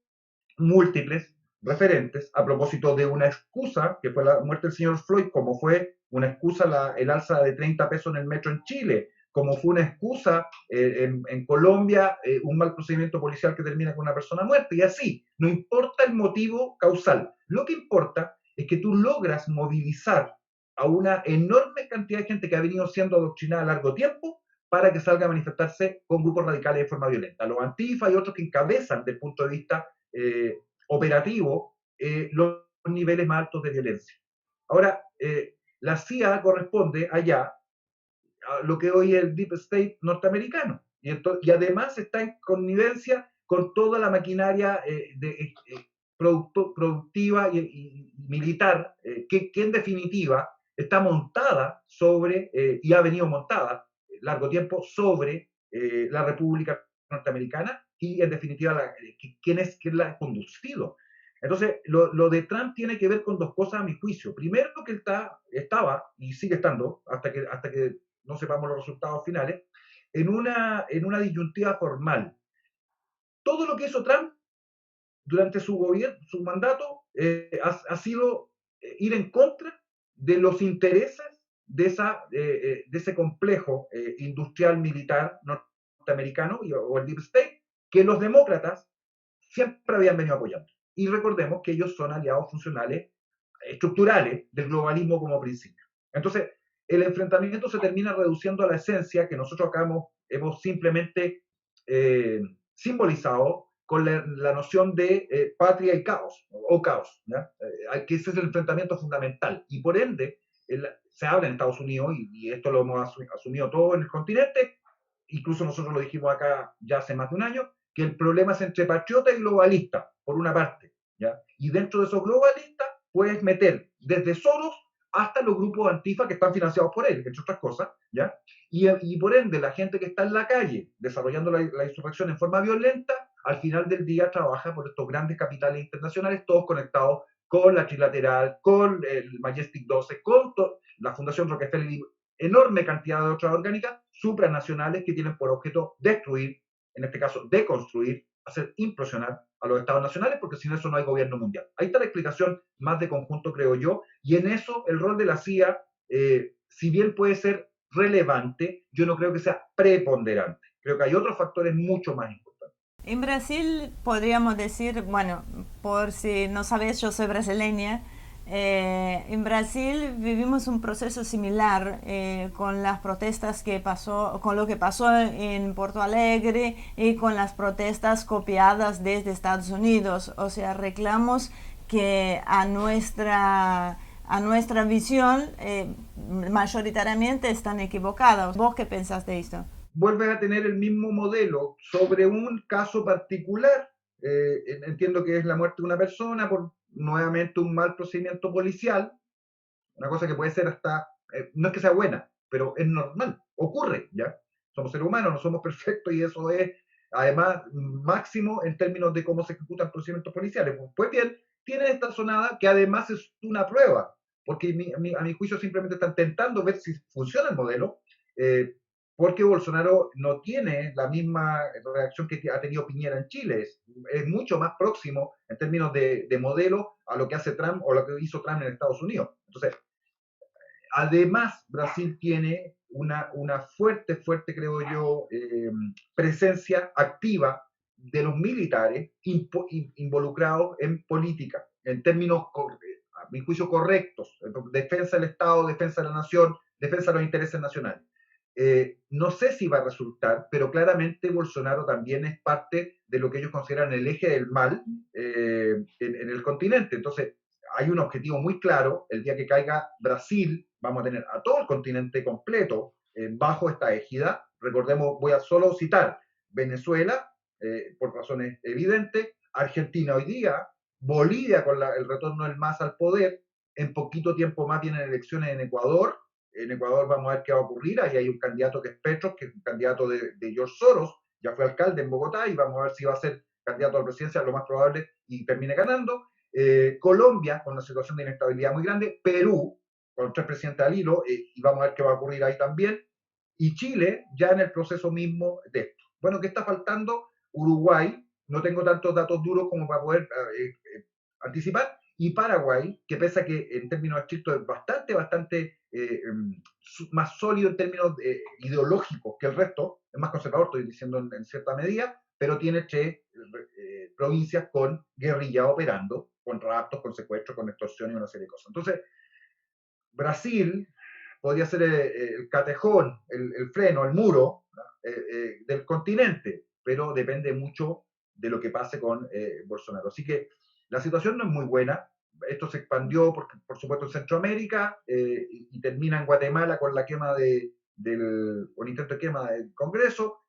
múltiples referentes a propósito de una excusa, que fue la muerte del señor Floyd, como fue una excusa el alza de 30 pesos en el metro en Chile, como fue una excusa en Colombia, un mal procedimiento policial que termina con una persona muerta, y así, no importa el motivo causal, lo que importa es que tú logras movilizar a una enorme cantidad de gente que ha venido siendo adoctrinada a largo tiempo para que salga a manifestarse con grupos radicales de forma violenta. Los Antifa y otros que encabezan desde el punto de vista operativo los niveles más altos de violencia. Ahora, la CIA corresponde allá a lo que hoy es el Deep State norteamericano, y además está en connivencia con toda la maquinaria productiva y militar, que en definitiva está montada sobre, y ha venido montada largo tiempo, sobre la República Norteamericana, y en definitiva quién la ha conducido. Entonces, lo de Trump tiene que ver con dos cosas a mi juicio. Primero, que él estaba, y sigue estando, hasta que no sepamos los resultados finales, en una disyuntiva formal. Todo lo que hizo Trump durante su gobierno, su mandato, ha sido ir en contra de los intereses de ese complejo industrial militar norteamericano o el Deep State, que los demócratas siempre habían venido apoyando. Y recordemos que ellos son aliados funcionales estructurales del globalismo como principio. Entonces, el enfrentamiento se termina reduciendo a la esencia que nosotros acá hemos simplemente simbolizado con la noción de patria y caos, o caos, ¿ya? Que ese es el enfrentamiento fundamental. Y por ende, se habla en Estados Unidos, y esto lo hemos asumido todo en el continente, incluso nosotros lo dijimos acá ya hace más de un año, que el problema es entre patriota y globalista, por una parte, ¿ya? Y dentro de esos globalistas puedes meter desde Soros hasta los grupos antifa que están financiados por él, entre otras cosas, ¿ya? Y por ende, la gente que está en la calle desarrollando la insurrección en forma violenta, al final del día trabaja por estos grandes capitales internacionales, todos conectados con la Trilateral, con el Majestic 12, con la Fundación Rockefeller y enorme cantidad de otras orgánicas supranacionales que tienen por objeto destruir, en este caso deconstruir, hacer implosionar a los estados nacionales, porque sin eso no hay gobierno mundial. Ahí está la explicación más de conjunto, creo yo, y en eso el rol de la CIA, si bien puede ser relevante, yo no creo que sea preponderante. Creo que hay otros factores mucho más importantes. En Brasil podríamos decir, bueno, por si no sabes, yo soy brasileña. En Brasil vivimos un proceso similar con las protestas que pasó, con lo que pasó en Porto Alegre y con las protestas copiadas desde Estados Unidos. O sea, reclamos que a nuestra visión mayoritariamente están equivocadas. ¿Vos qué pensás de esto? Vuelves a tener el mismo modelo sobre un caso particular. Entiendo que es la muerte de una persona por nuevamente un mal procedimiento policial, una cosa que puede ser hasta, no es que sea buena, pero es normal, ocurre, ¿ya? Somos seres humanos, no somos perfectos y eso es, además, máximo en términos de cómo se ejecutan procedimientos policiales. Pues bien, tiene esta sonada que además es una prueba, porque a mi juicio simplemente están tentando ver si funciona el modelo, porque Bolsonaro no tiene la misma reacción que ha tenido Piñera en Chile. Es mucho más próximo en términos de modelo a lo que hace Trump o lo que hizo Trump en Estados Unidos. Entonces, además, Brasil tiene una fuerte, creo yo, presencia activa de los militares involucrados en política, en términos, a mi juicio, correctos. Defensa del Estado, defensa de la nación, defensa de los intereses nacionales. No sé si va a resultar, pero claramente Bolsonaro también es parte de lo que ellos consideran el eje del mal en el continente. Entonces, hay un objetivo muy claro. El día que caiga Brasil, vamos a tener a todo el continente completo bajo esta égida. Recordemos, voy a solo citar Venezuela, por razones evidentes, Argentina hoy día, Bolivia con el retorno del MAS al poder, en poquito tiempo más vienen elecciones en Ecuador. En Ecuador vamos a ver qué va a ocurrir. Ahí hay un candidato que es Petro, que es un candidato de George Soros, ya fue alcalde en Bogotá, y vamos a ver si va a ser candidato a la presidencia, lo más probable, y termine ganando. Colombia, con una situación de inestabilidad muy grande. Perú, con 3 presidentes al hilo, y vamos a ver qué va a ocurrir ahí también. Y Chile, ya en el proceso mismo de esto. Bueno, ¿qué está faltando? Uruguay, no tengo tantos datos duros como para poder anticipar. Y Paraguay, que pese a que en términos estrictos es bastante más sólido en términos ideológicos que el resto, es más conservador, estoy diciendo en cierta medida, pero tiene 3 provincias con guerrilla operando, con raptos, con secuestros, con extorsión y una serie de cosas. Entonces, Brasil podría ser el catejón, el freno, el muro del continente, pero depende mucho de lo que pase con Bolsonaro. Así que la situación no es muy buena. Esto se expandió, por supuesto, en Centroamérica y termina en Guatemala con la quema con intento de quema del Congreso,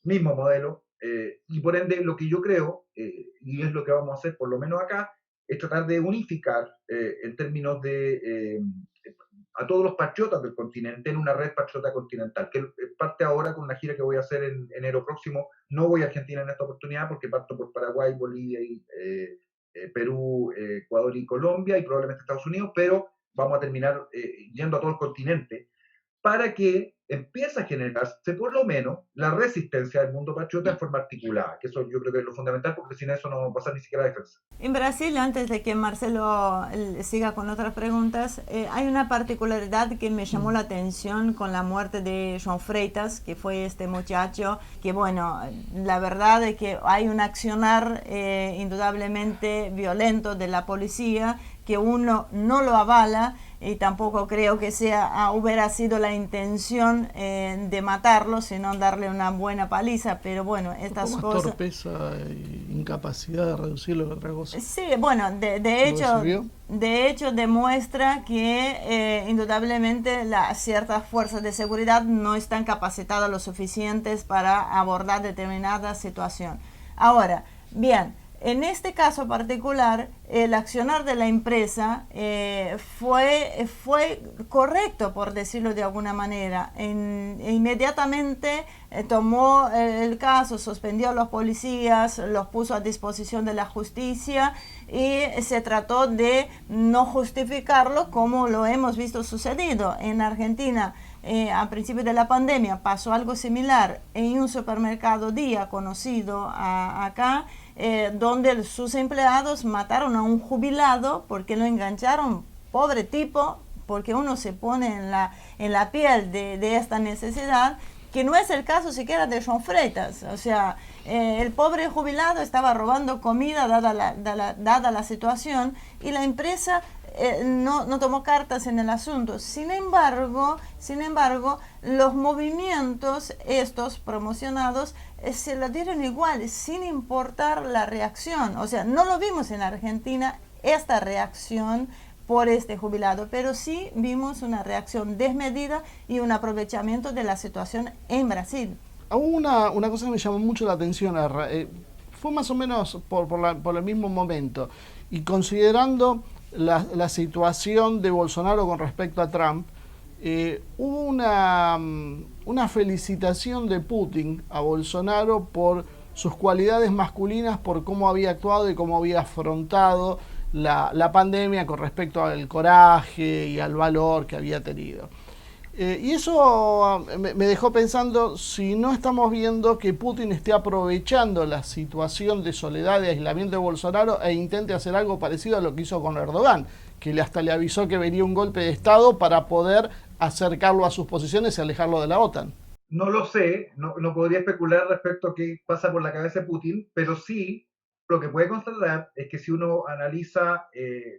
mismo modelo. Y por ende, lo que yo creo, y es lo que vamos a hacer por lo menos acá, es tratar de unificar en términos de a todos los patriotas del continente en una red patriota continental, que parte ahora con una gira que voy a hacer en enero próximo. No voy a Argentina en esta oportunidad porque parto por Paraguay, Bolivia, y Perú, Ecuador y Colombia, y probablemente Estados Unidos, pero vamos a terminar yendo a todo el continente para que empiece a generarse por lo menos la resistencia del mundo patriota en forma articulada, que eso yo creo que es lo fundamental, porque sin eso no va a pasar ni siquiera la defensa. En Brasil, antes de que Marcelo siga con otras preguntas, hay una particularidad que me llamó la atención con la muerte de João Freitas, que fue este muchacho, que bueno, la verdad es que hay un accionar indudablemente violento de la policía que uno no lo avala y tampoco creo que hubiera sido la intención de matarlo, sino darle una buena paliza, pero bueno, estas más cosas... torpeza e incapacidad de reducirlo que otra cosa. Sí, bueno, de hecho demuestra que indudablemente ciertas fuerzas de seguridad no están capacitadas lo suficientes para abordar determinada situación. Ahora, bien, en este caso particular, el accionar de la empresa fue correcto, por decirlo de alguna manera. Inmediatamente tomó el caso, suspendió a los policías, los puso a disposición de la justicia y se trató de no justificarlo como lo hemos visto sucedido en Argentina. A principios de la pandemia pasó algo similar en un supermercado Día conocido acá, donde sus empleados mataron a un jubilado porque lo engancharon, pobre tipo, porque uno se pone en la piel de esta necesidad, que no es el caso siquiera de Joan Freitas. O sea, el pobre jubilado estaba robando comida dada la situación, y la empresa no tomó cartas en el asunto. Sin embargo, los movimientos estos promocionados se lo dieron igual, sin importar la reacción. O sea, no lo vimos en Argentina, esta reacción por este jubilado, pero sí vimos una reacción desmedida y un aprovechamiento de la situación en Brasil. Una cosa que me llamó mucho la atención, fue más o menos por el mismo momento, y considerando la situación de Bolsonaro con respecto a Trump, hubo una felicitación de Putin a Bolsonaro por sus cualidades masculinas, por cómo había actuado y cómo había afrontado la pandemia con respecto al coraje y al valor que había tenido. Y eso me dejó pensando si no estamos viendo que Putin esté aprovechando la situación de soledad y aislamiento de Bolsonaro e intente hacer algo parecido a lo que hizo con Erdogan, que hasta le avisó que venía un golpe de Estado para poder acercarlo a sus posiciones y alejarlo de la OTAN. No lo sé, no podría especular respecto a qué pasa por la cabeza de Putin, pero sí lo que puede constatar es que si uno analiza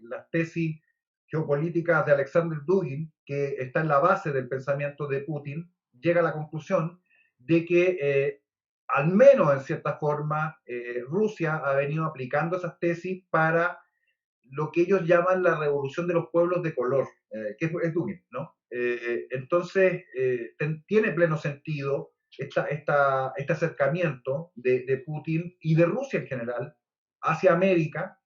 las tesis geopolíticas de Alexander Dugin, que está en la base del pensamiento de Putin, llega a la conclusión de que al menos en cierta forma Rusia ha venido aplicando esas tesis para lo que ellos llaman la revolución de los pueblos de color, que es Dugin, ¿no? Entonces tiene pleno sentido este acercamiento de Putin y de Rusia en general hacia América.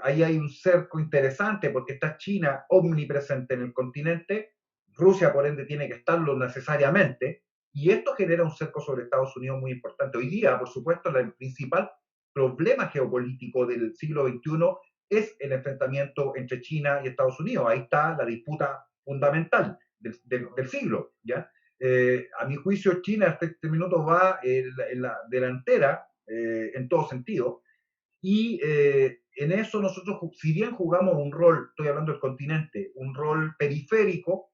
Ahí hay un cerco interesante porque está China omnipresente en el continente, Rusia por ende tiene que estarlo necesariamente, y esto genera un cerco sobre Estados Unidos muy importante. Hoy día, por supuesto, el principal problema geopolítico del siglo XXI es el enfrentamiento entre China y Estados Unidos. Ahí está la disputa fundamental del siglo, ¿ya? A mi juicio, China hasta este minuto va en la delantera en todo sentido, y en eso nosotros, si bien jugamos un rol, estoy hablando del continente, un rol periférico,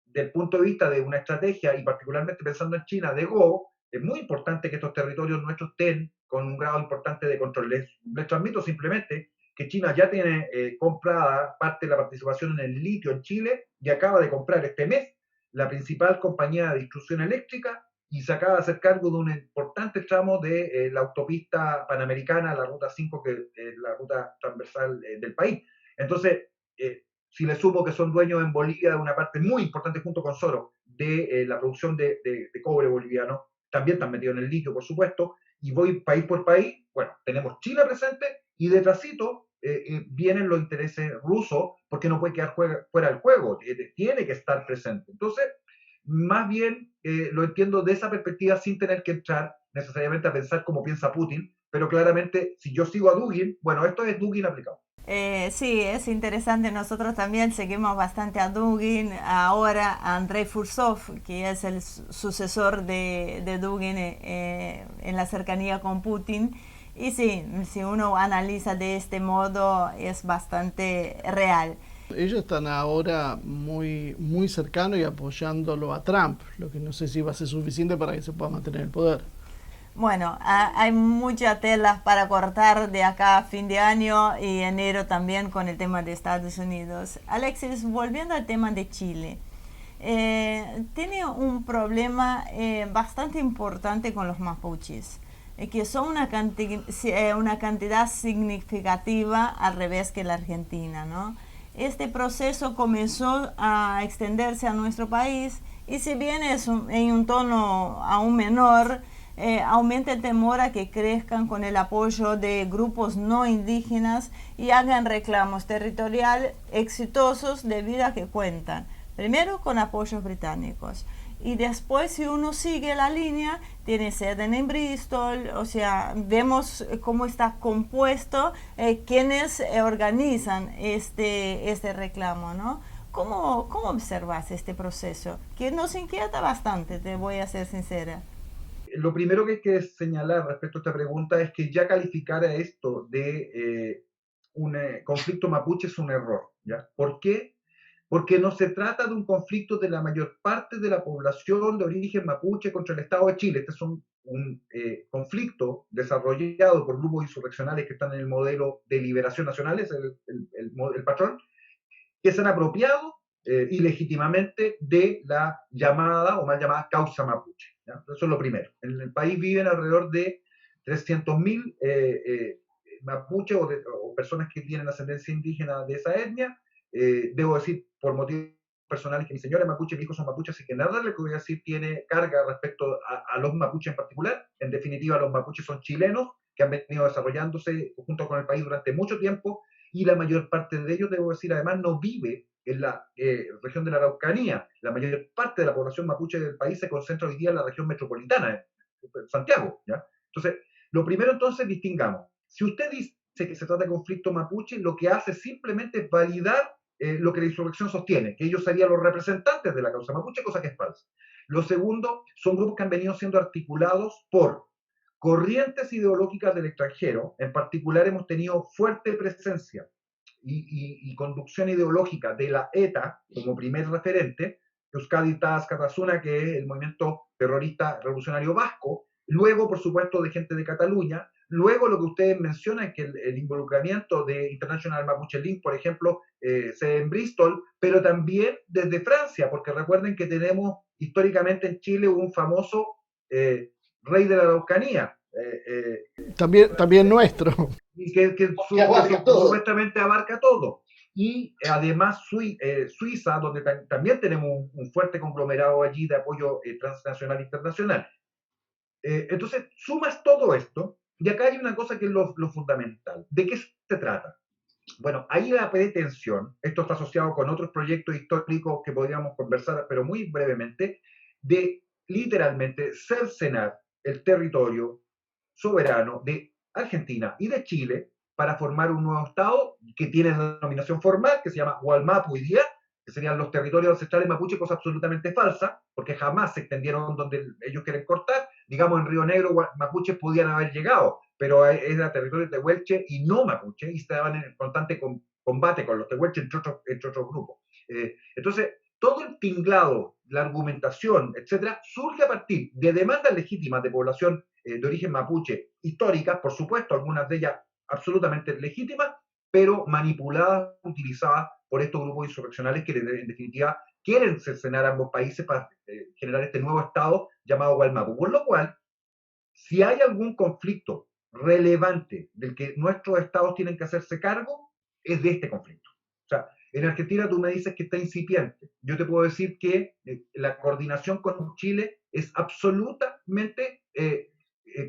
del punto de vista de una estrategia, y particularmente pensando en China, de Go, es muy importante que estos territorios nuestros estén con un grado importante de control. Les transmito simplemente que China ya tiene comprada parte de la participación en el litio en Chile, y acaba de comprar este mes la principal compañía de distribución eléctrica, y se acaba de hacer cargo de un importante tramo de la autopista panamericana, la ruta 5, que es la ruta transversal del país. Entonces, si le sumo que son dueños en Bolivia de una parte muy importante, junto con Soro, de la producción de cobre boliviano, también están metidos en el litio, por supuesto, y voy país por país. Bueno, tenemos China presente, y detrásito vienen los intereses rusos, porque no puede quedar fuera del juego, tiene que estar presente. Entonces, más bien lo entiendo de esa perspectiva, sin tener que entrar necesariamente a pensar como piensa Putin, pero claramente si yo sigo a Dugin, bueno, esto es Dugin aplicado. Sí, es interesante. Nosotros también seguimos bastante a Dugin, ahora a Andrei Fursov, que es el sucesor de Dugin en la cercanía con Putin. Y sí, si uno analiza de este modo, es bastante real. Ellos están ahora muy cercanos y apoyándolo a Trump, lo que no sé si va a ser suficiente para que se pueda mantener el poder. Bueno, hay muchas telas para cortar de acá a fin de año y enero también con el tema de Estados Unidos. Alexis, volviendo al tema de Chile, tiene un problema bastante importante con los mapuches, que son una cantidad significativa al revés que la Argentina, ¿no? Este proceso comenzó a extenderse a nuestro país y si bien es en un tono aún menor, aumenta el temor a que crezcan con el apoyo de grupos no indígenas y hagan reclamos territoriales exitosos debido a que cuentan, primero con apoyos británicos y después si uno sigue la línea, tiene sede en Bristol, o sea, vemos cómo está compuesto quienes organizan este reclamo, ¿no? ¿Cómo observas este proceso? Que nos inquieta bastante, te voy a ser sincera. Lo primero que hay que señalar respecto a esta pregunta es que ya calificar a esto de un conflicto mapuche es un error, ¿ya? ¿Por qué? Porque no se trata de un conflicto de la mayor parte de la población de origen mapuche contra el Estado de Chile. Este es un conflicto desarrollado por grupos insurreccionales que están en el modelo de liberación nacional, es el patrón, que se han apropiado ilegítimamente de la llamada o mal llamada causa mapuche, ¿ya? Eso es lo primero. En el país viven alrededor de 300.000 mapuches o personas que tienen ascendencia indígena de esa etnia. Debo decir, por motivos personales, que mi señora es mapuche, mis hijos son mapuches, así que nada de lo que voy a decir tiene carga respecto a los mapuches en particular. En definitiva, los mapuches son chilenos que han venido desarrollándose junto con el país durante mucho tiempo y la mayor parte de ellos, debo decir, además no vive en la región de la Araucanía. La mayor parte de la población mapuche del país se concentra hoy día en la región metropolitana, en Santiago, ¿ya? Entonces, lo primero entonces distingamos. Si usted dice que se trata de conflicto mapuche, lo que hace simplemente es validar lo que la insurrección sostiene, que ellos serían los representantes de la causa mapuche, cosa que es falsa. Lo segundo, son grupos que han venido siendo articulados por corrientes ideológicas del extranjero. En particular hemos tenido fuerte presencia y conducción ideológica de la ETA como primer referente, Euskadi Tascatasuna, que es el movimiento terrorista revolucionario vasco, luego, por supuesto, de gente de Cataluña, luego lo que ustedes mencionan, que el involucramiento de International Mapuche Link, por ejemplo, se en Bristol, pero también desde Francia, porque recuerden que tenemos históricamente en Chile un famoso rey de la Araucanía. También nuestro. Y que supuestamente abarca todo. Y además Suiza, donde también tenemos un fuerte conglomerado allí de apoyo transnacional e internacional. Entonces, sumas todo esto, y acá hay una cosa que es lo fundamental. ¿De qué se trata? Bueno, ahí la pretensión, esto está asociado con otros proyectos históricos que podríamos conversar, pero muy brevemente, de literalmente cercenar el territorio soberano de Argentina y de Chile para formar un nuevo Estado que tiene denominación formal, que se llama Gualmapu hoy día, que serían los territorios ancestrales mapuche, cosa absolutamente falsa, porque jamás se extendieron donde ellos quieren cortar. Digamos, en Río Negro mapuches podían haber llegado, pero era territorio tehuelche y no mapuche, y estaban en constante combate con los tehuelches entre otros grupos. Entonces, todo el tinglado, la argumentación, etcétera, surge a partir de demandas legítimas de población de origen mapuche históricas, por supuesto, algunas de ellas absolutamente legítimas, pero manipuladas, utilizadas por estos grupos insurreccionales que en definitiva quieren cercenar a ambos países para generar este nuevo Estado llamado Gualmapu. Por lo cual, si hay algún conflicto relevante del que nuestros estados tienen que hacerse cargo, es de este conflicto. O sea, en Argentina tú me dices que está incipiente. Yo te puedo decir que la coordinación con Chile es absolutamente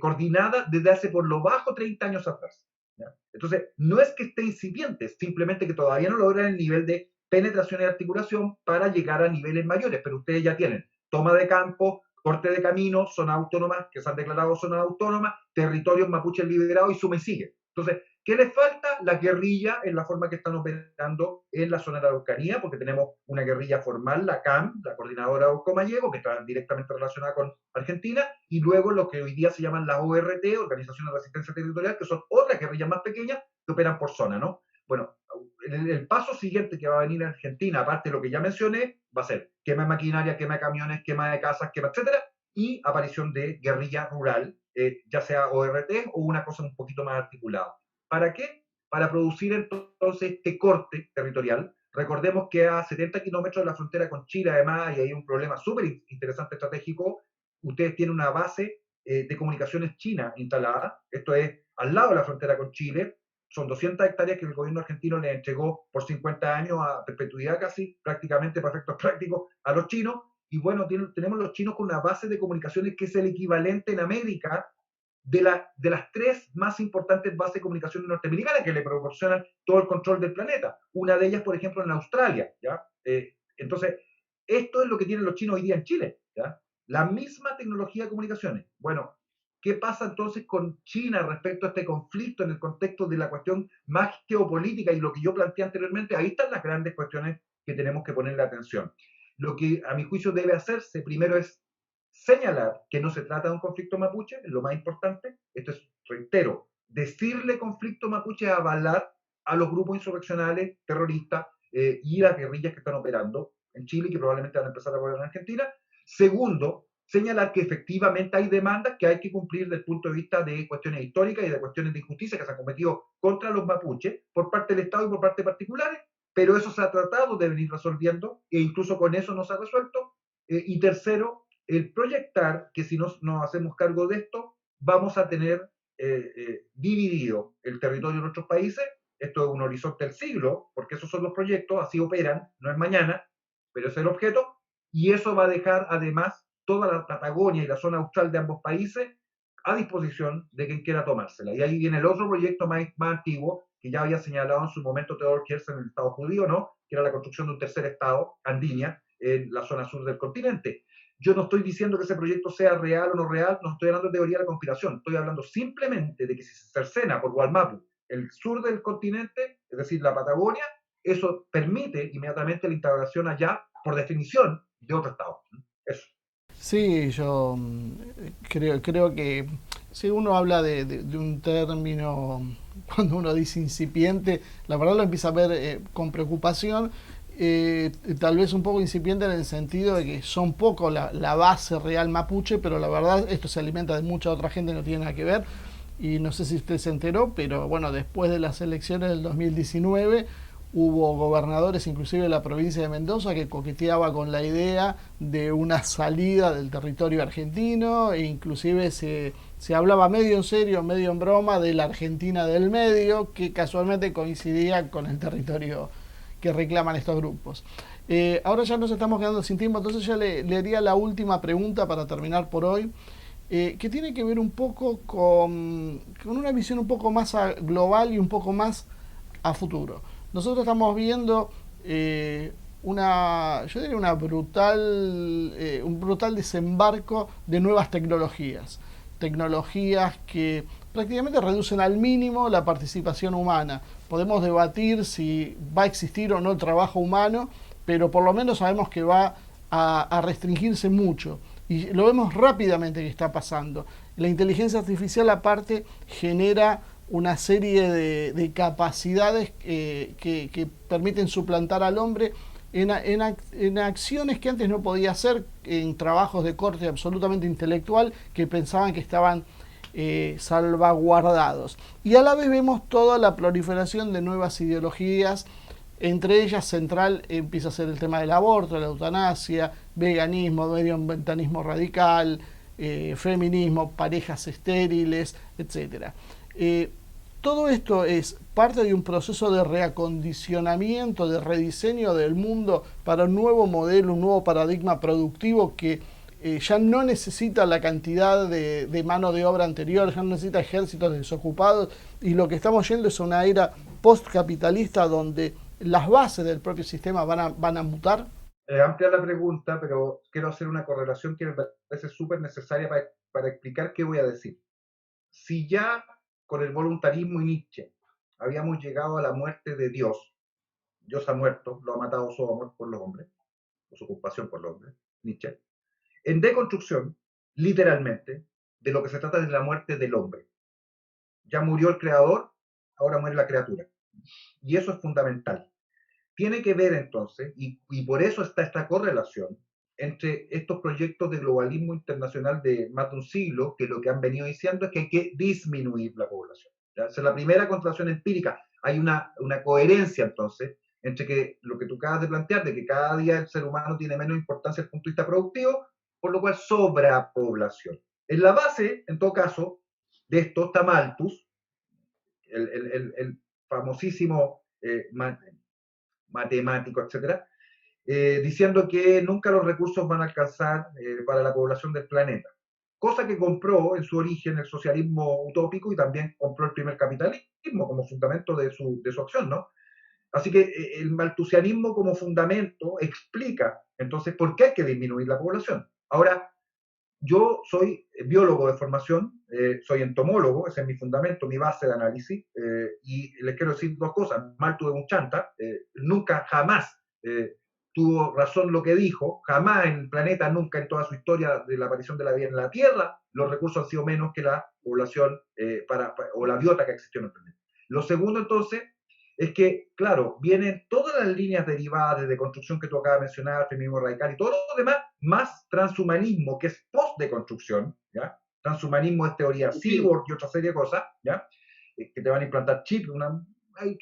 coordinada desde hace por lo bajo 30 años atrás, ¿ya? Entonces, no es que esté incipiente, es simplemente que todavía no logran el nivel de penetración y articulación para llegar a niveles mayores, pero ustedes ya tienen toma de campo, corte de caminos, zonas autónomas que se han declarado zonas autónomas, territorios mapuches liberados y suma y sigue. Entonces, ¿qué les falta? La guerrilla en la forma que están operando en la zona de la Araucanía, porque tenemos una guerrilla formal, la CAM, la Coordinadora Ocomallego, que está directamente relacionada con Argentina, y luego lo que hoy día se llaman las ORT, Organizaciones de Resistencia Territorial, que son otras guerrillas más pequeñas que operan por zona, ¿no? Bueno, el paso siguiente que va a venir en Argentina, aparte de lo que ya mencioné, va a ser quema de maquinaria, quema de camiones, quema de casas, quema, etcétera, y aparición de guerrilla rural ya sea ORT o una cosa un poquito más articulada. ¿Para qué? Para producir entonces este corte territorial. Recordemos que a 70 kilómetros de la frontera con Chile, además, y hay un problema súper interesante estratégico, ustedes tienen una base de comunicaciones china instalada, esto es al lado de la frontera con Chile, son 200 hectáreas que el gobierno argentino le entregó por 50 años a perpetuidad casi, prácticamente para efectos prácticos, a los chinos, y bueno, tenemos los chinos con una base de comunicaciones que es el equivalente en América de las tres más importantes bases de comunicaciones norteamericanas que le proporcionan todo el control del planeta. Una de ellas, por ejemplo, en Australia, ¿ya? Entonces, esto es lo que tienen los chinos hoy día en Chile, ¿ya? La misma tecnología de comunicaciones. Bueno, ¿qué pasa entonces con China respecto a este conflicto en el contexto de la cuestión más geopolítica y lo que yo planteé anteriormente? Ahí están las grandes cuestiones que tenemos que ponerle atención. Lo que a mi juicio debe hacerse primero es señalar que no se trata de un conflicto mapuche, es lo más importante. Esto es, reitero, decirle conflicto mapuche a avalar a los grupos insurreccionales, terroristas y las guerrillas que están operando en Chile y que probablemente van a empezar a operar en Argentina. Segundo, señalar que efectivamente hay demandas que hay que cumplir desde el punto de vista de cuestiones históricas y de cuestiones de injusticia que se han cometido contra los mapuches por parte del Estado y por parte de particulares, pero eso se ha tratado de venir resolviendo e incluso con eso no se ha resuelto. Y tercero, el proyectar que si nos hacemos cargo de esto, vamos a tener dividido el territorio de nuestros países. Esto es un horizonte del siglo, porque esos son los proyectos, así operan, no es mañana, pero es el objeto, y eso va a dejar además toda la Patagonia y la zona austral de ambos países a disposición de quien quiera tomársela. Y ahí viene el otro proyecto más antiguo, que ya había señalado en su momento Theodor Herzl en el Estado judío, ¿no? Que era la construcción de un tercer Estado, Andinia, en la zona sur del continente. Yo no estoy diciendo que ese proyecto sea real o no real, no estoy hablando de teoría de la conspiración, estoy hablando simplemente de que si se cercena por Gualmapu el sur del continente, es decir, la Patagonia, eso permite inmediatamente la integración allá, por definición, de otro Estado. Eso. Sí, yo creo que si uno habla de un término, cuando uno dice incipiente, la verdad lo empieza a ver con preocupación. Tal vez un poco incipiente en el sentido de que son poco la base real mapuche, pero la verdad esto se alimenta de mucha otra gente, no tiene nada que ver. Y no sé si usted se enteró, pero bueno, después de las elecciones del 2019 hubo gobernadores, inclusive de la provincia de Mendoza, que coqueteaba con la idea de una salida del territorio argentino, e inclusive se hablaba medio en serio, medio en broma, de la Argentina del medio, que casualmente coincidía con el territorio que reclaman estos grupos. Ahora ya nos estamos quedando sin tiempo, entonces ya le haría la última pregunta para terminar por hoy, que tiene que ver un poco con una visión un poco más global y un poco más a futuro. Nosotros estamos viendo yo diría un brutal desembarco de nuevas tecnologías que prácticamente reducen al mínimo la participación humana. Podemos debatir si va a existir o no el trabajo humano, pero por lo menos sabemos que va a restringirse mucho. Y lo vemos rápidamente que está pasando. La inteligencia artificial, aparte, genera una serie de capacidades que permiten suplantar al hombre en acciones que antes no podía hacer, en trabajos de corte absolutamente intelectual que pensaban que estaban salvaguardados. Y a la vez vemos toda la proliferación de nuevas ideologías, entre ellas central empieza a ser el tema del aborto, la eutanasia, veganismo, medioambientalismo radical, feminismo, parejas estériles, etc. Todo esto es parte de un proceso de reacondicionamiento, de rediseño del mundo para un nuevo modelo, un nuevo paradigma productivo que ya no necesita la cantidad de mano de obra anterior, ya no necesita ejércitos desocupados, y lo que estamos yendo es una era postcapitalista donde las bases del propio sistema van a mutar. Amplia la pregunta, pero quiero hacer una correlación que me parece súper necesaria para explicar qué voy a decir. Si ya con el voluntarismo y Nietzsche habíamos llegado a la muerte de Dios, Dios ha muerto, lo ha matado su amor por los hombres, o su compasión por los hombres, Nietzsche, en deconstrucción, literalmente, de lo que se trata de la muerte del hombre. Ya murió el creador, ahora muere la criatura. Y eso es fundamental. Tiene que ver entonces, y por eso está esta correlación, entre estos proyectos de globalismo internacional de más de un siglo, que lo que han venido diciendo es que hay que disminuir la población. ¿Ya? Esa es la primera contratación empírica. Hay una coherencia, entonces, entre que lo que tú acabas de plantear, de que cada día el ser humano tiene menos importancia desde el punto de vista productivo, por lo cual sobra población. En la base, en todo caso, de esto está Malthus, el famosísimo matemático, etcétera, diciendo que nunca los recursos van a alcanzar para la población del planeta. Cosa que compró en su origen el socialismo utópico y también compró el primer capitalismo como fundamento de su acción, ¿no? Así que el malthusianismo como fundamento explica entonces por qué hay que disminuir la población. Ahora, yo soy biólogo de formación, soy entomólogo, ese es mi fundamento, mi base de análisis, y les quiero decir dos cosas. Malthus es un chanta, nunca, jamás tuvo razón lo que dijo, jamás en el planeta, nunca en toda su historia de la aparición de la vida en la Tierra, los recursos han sido menos que la población o la biota que existió en el planeta. Lo segundo, entonces, es que, claro, vienen todas las líneas derivadas de deconstrucción que tú acabas de mencionar, feminismo radical y todo lo demás, más transhumanismo, que es post-deconstrucción, ¿ya? Transhumanismo es teoría cyborg y otra serie de cosas, ¿ya? Que te van a implantar chip.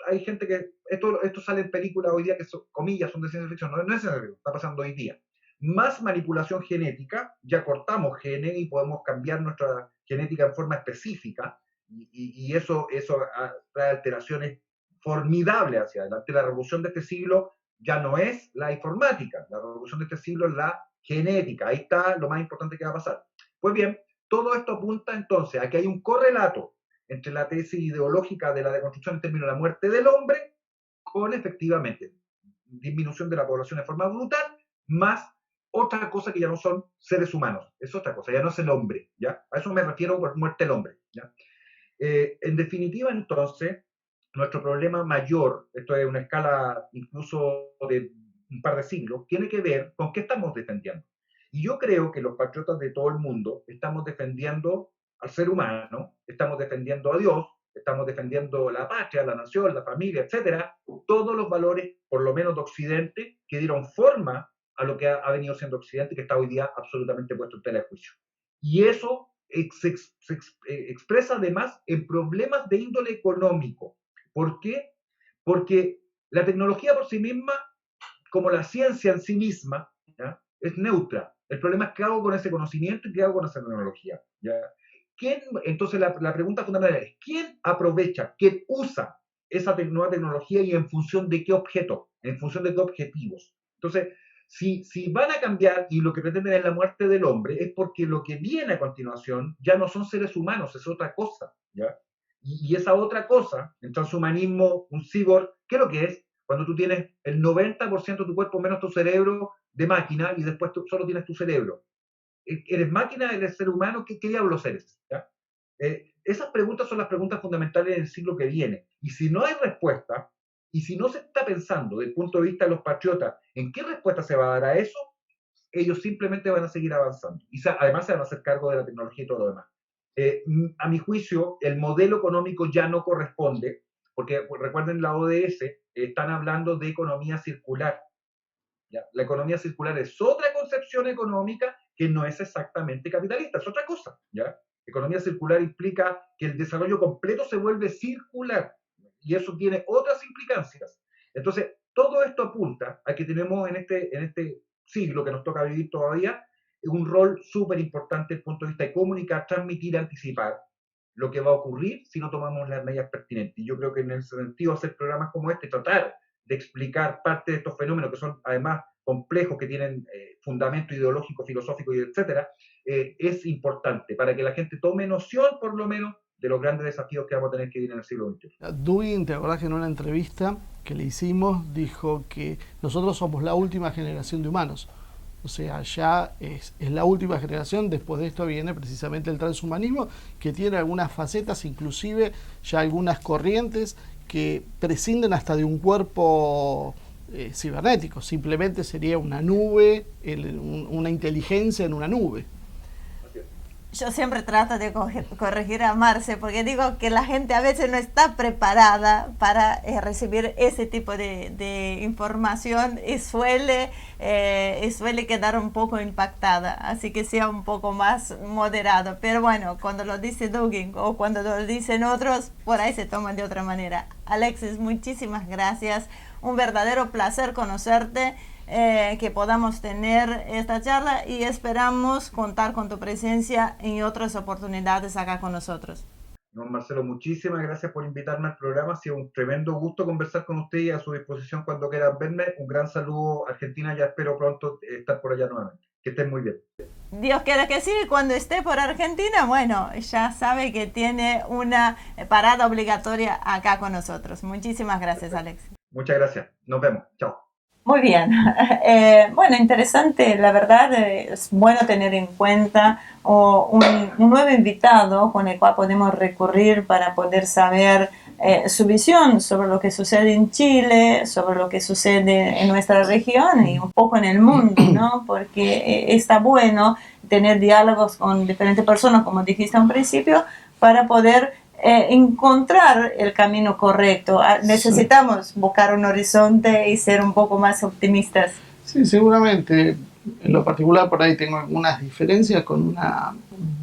Hay gente que... Esto sale en películas hoy día que, comillas, son de ciencia ficción. No es ciencia ficción, está pasando hoy día. Más manipulación genética, ya cortamos genes y podemos cambiar nuestra genética en forma específica, y eso trae alteraciones formidable hacia adelante. La revolución de este siglo ya no es la informática, la revolución de este siglo es la genética. Ahí está lo más importante que va a pasar. Pues bien, todo esto apunta entonces a que hay un correlato entre la tesis ideológica de la deconstrucción en términos de la muerte del hombre con, efectivamente, disminución de la población de forma brutal, más otra cosa que ya no son seres humanos. Es otra cosa, ya no es el hombre, ¿ya? A eso me refiero por muerte del hombre, ¿ya? En definitiva, entonces, nuestro problema mayor, esto es una escala incluso de un par de siglos, tiene que ver con qué estamos defendiendo. Y yo creo que los patriotas de todo el mundo estamos defendiendo al ser humano, estamos defendiendo a Dios, estamos defendiendo la patria, la nación, la familia, etcétera, todos los valores, por lo menos de Occidente, que dieron forma a lo que ha venido siendo Occidente, que está hoy día absolutamente puesto en tela de juicio. Y eso se expresa además en problemas de índole económico. ¿Por qué? Porque la tecnología por sí misma, como la ciencia en sí misma, ¿ya? Es neutra. El problema es qué hago con ese conocimiento y qué hago con esa tecnología, ¿ya? Entonces la pregunta fundamental es, ¿quién aprovecha, quién usa esa nueva tecnología y en función de qué objeto, en función de qué objetivos? Entonces, si van a cambiar y lo que pretenden es la muerte del hombre, es porque lo que viene a continuación ya no son seres humanos, es otra cosa, ¿ya? Y esa otra cosa, el transhumanismo, un cyborg, ¿qué es lo que es? Cuando tú tienes el 90% de tu cuerpo menos tu cerebro de máquina y después tú solo tienes tu cerebro. ¿Eres máquina? ¿Eres ser humano? ¿Qué diablos eres? ¿Ya? Esas preguntas son las preguntas fundamentales del siglo que viene. Y si no hay respuesta, y si no se está pensando desde el punto de vista de los patriotas en qué respuesta se va a dar a eso, ellos simplemente van a seguir avanzando. Y además se van a hacer cargo de la tecnología y todo lo demás. A mi juicio, el modelo económico ya no corresponde, porque recuerden la ODS, están hablando de economía circular. ¿Ya? La economía circular es otra concepción económica que no es exactamente capitalista, es otra cosa. ¿Ya? Economía circular implica que el desarrollo completo se vuelve circular, y eso tiene otras implicancias. Entonces, todo esto apunta a que tenemos en este siglo que nos toca vivir todavía, un rol súper importante desde el punto de vista de comunicar, transmitir, anticipar lo que va a ocurrir si no tomamos las medidas pertinentes. Y yo creo que en ese sentido hacer programas como este, tratar de explicar parte de estos fenómenos que son además complejos, que tienen fundamento ideológico, filosófico y etcétera, es importante para que la gente tome noción por lo menos de los grandes desafíos que vamos a tener que vivir en el siglo XXI. Dugin, te acordás que en una entrevista que le hicimos dijo que nosotros somos la última generación de humanos. O sea, ya es la última generación. Después de esto viene precisamente el transhumanismo, que tiene algunas facetas, inclusive ya algunas corrientes que prescinden hasta de un cuerpo cibernético. Simplemente sería una nube, una inteligencia en una nube. Yo siempre trato de corregir a Marce porque digo que la gente a veces no está preparada para recibir ese tipo de información y suele quedar un poco impactada, así que sea un poco más moderado. Pero bueno, cuando lo dice Dugin o cuando lo dicen otros, por ahí se toman de otra manera. Alexis, muchísimas gracias. Un verdadero placer conocerte. Que podamos tener esta charla y esperamos contar con tu presencia en otras oportunidades acá con nosotros. No, Marcelo, muchísimas gracias por invitarme al programa. Ha sido un tremendo gusto conversar con usted y a su disposición cuando quieran verme. Un gran saludo a Argentina, ya espero pronto estar por allá nuevamente. Que estén muy bien. Dios quiera que sí, cuando esté por Argentina, bueno, ya sabe que tiene una parada obligatoria acá con nosotros. Muchísimas gracias, Alex. Muchas gracias. Nos vemos. Chao. Muy bien. Bueno, interesante, la verdad es bueno tener en cuenta un nuevo invitado con el cual podemos recurrir para poder saber su visión sobre lo que sucede en Chile, sobre lo que sucede en nuestra región y un poco en el mundo, ¿no? Porque está bueno tener diálogos con diferentes personas, como dijiste al principio, para poder encontrar el camino correcto. Necesitamos buscar un horizonte y ser un poco más optimistas. Sí, seguramente. En lo particular, por ahí tengo algunas diferencias con una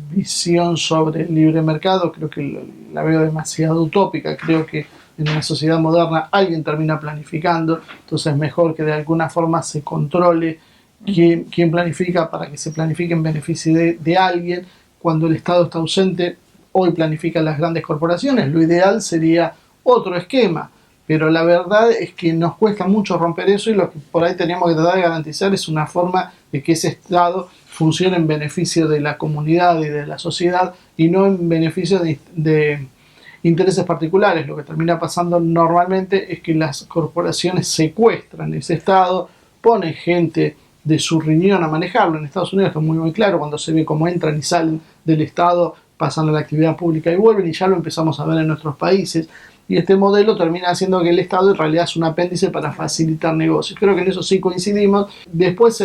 visión sobre el libre mercado. Creo que la veo demasiado utópica. Creo que en una sociedad moderna alguien termina planificando, entonces es mejor que de alguna forma se controle quién planifica para que se planifique en beneficio de alguien. Cuando el Estado está ausente, hoy planifican las grandes corporaciones. Lo ideal sería otro esquema, pero la verdad es que nos cuesta mucho romper eso y lo que por ahí teníamos que tratar de garantizar es una forma de que ese Estado funcione en beneficio de la comunidad y de la sociedad y no en beneficio de intereses particulares. Lo que termina pasando normalmente es que las corporaciones secuestran ese Estado, ponen gente de su riñón a manejarlo. En Estados Unidos esto es muy claro cuando se ve cómo entran y salen del Estado, pasan a la actividad pública y vuelven, y ya lo empezamos a ver en nuestros países. Y este modelo termina haciendo que el Estado en realidad es un apéndice para facilitar negocios. Creo que en eso sí coincidimos. Después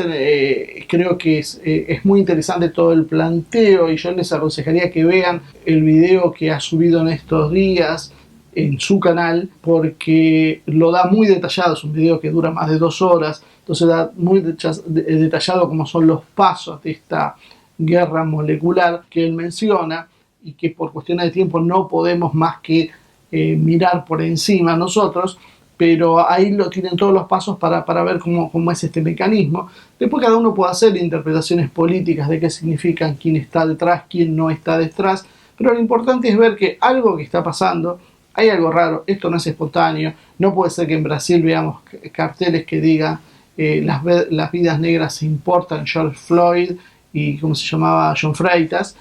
creo que es muy interesante todo el planteo y yo les aconsejaría que vean el video que ha subido en estos días en su canal porque lo da muy detallado. Es un video que dura más de 2 horas, entonces da muy detallado cómo son los pasos de esta guerra molecular que él menciona y que por cuestiones de tiempo no podemos más que mirar por encima nosotros, pero ahí lo tienen todos los pasos para ver cómo es este mecanismo. Después cada uno puede hacer interpretaciones políticas de qué significan, quién está detrás, quién no está detrás, pero lo importante es ver que algo que está pasando, hay algo raro, esto no es espontáneo, no puede ser que en Brasil veamos carteles que digan las vidas negras se importan, George Floyd y ¿cómo se llamaba? John Freitas,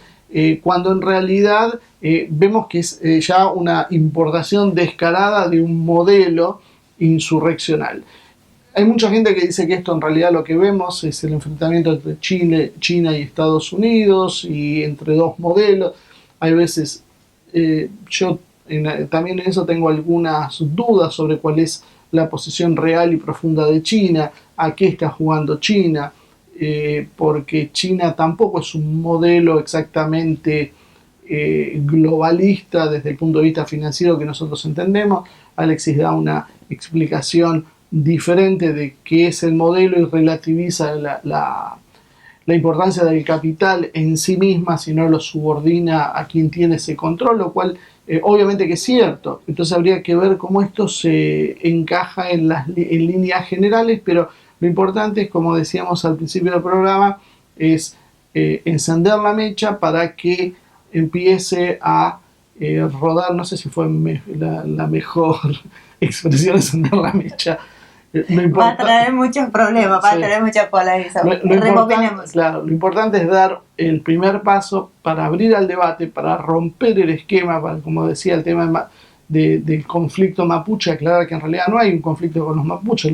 cuando en realidad vemos que es ya una importación descarada de un modelo insurreccional. Hay mucha gente que dice que esto en realidad lo que vemos es el enfrentamiento entre China y Estados Unidos y entre dos modelos. Hay veces, yo también en eso tengo algunas dudas sobre cuál es la posición real y profunda de China, a qué está jugando China. Porque China tampoco es un modelo exactamente globalista desde el punto de vista financiero que nosotros entendemos. Alexis da una explicación diferente de qué es el modelo y relativiza la importancia del capital en sí misma, si no lo subordina a quien tiene ese control, lo cual obviamente que es cierto. Entonces habría que ver cómo esto se encaja en líneas generales, pero lo importante es, como decíamos al principio del programa, es encender la mecha para que empiece a rodar. No sé si fue la mejor expresión, encender la mecha. Va a traer muchos problemas, va a traer mucha polarización. Lo importante es dar el primer paso para abrir al debate, para romper el esquema, para, como decía, el tema del conflicto mapuche, aclarar que en realidad no hay un conflicto con los mapuches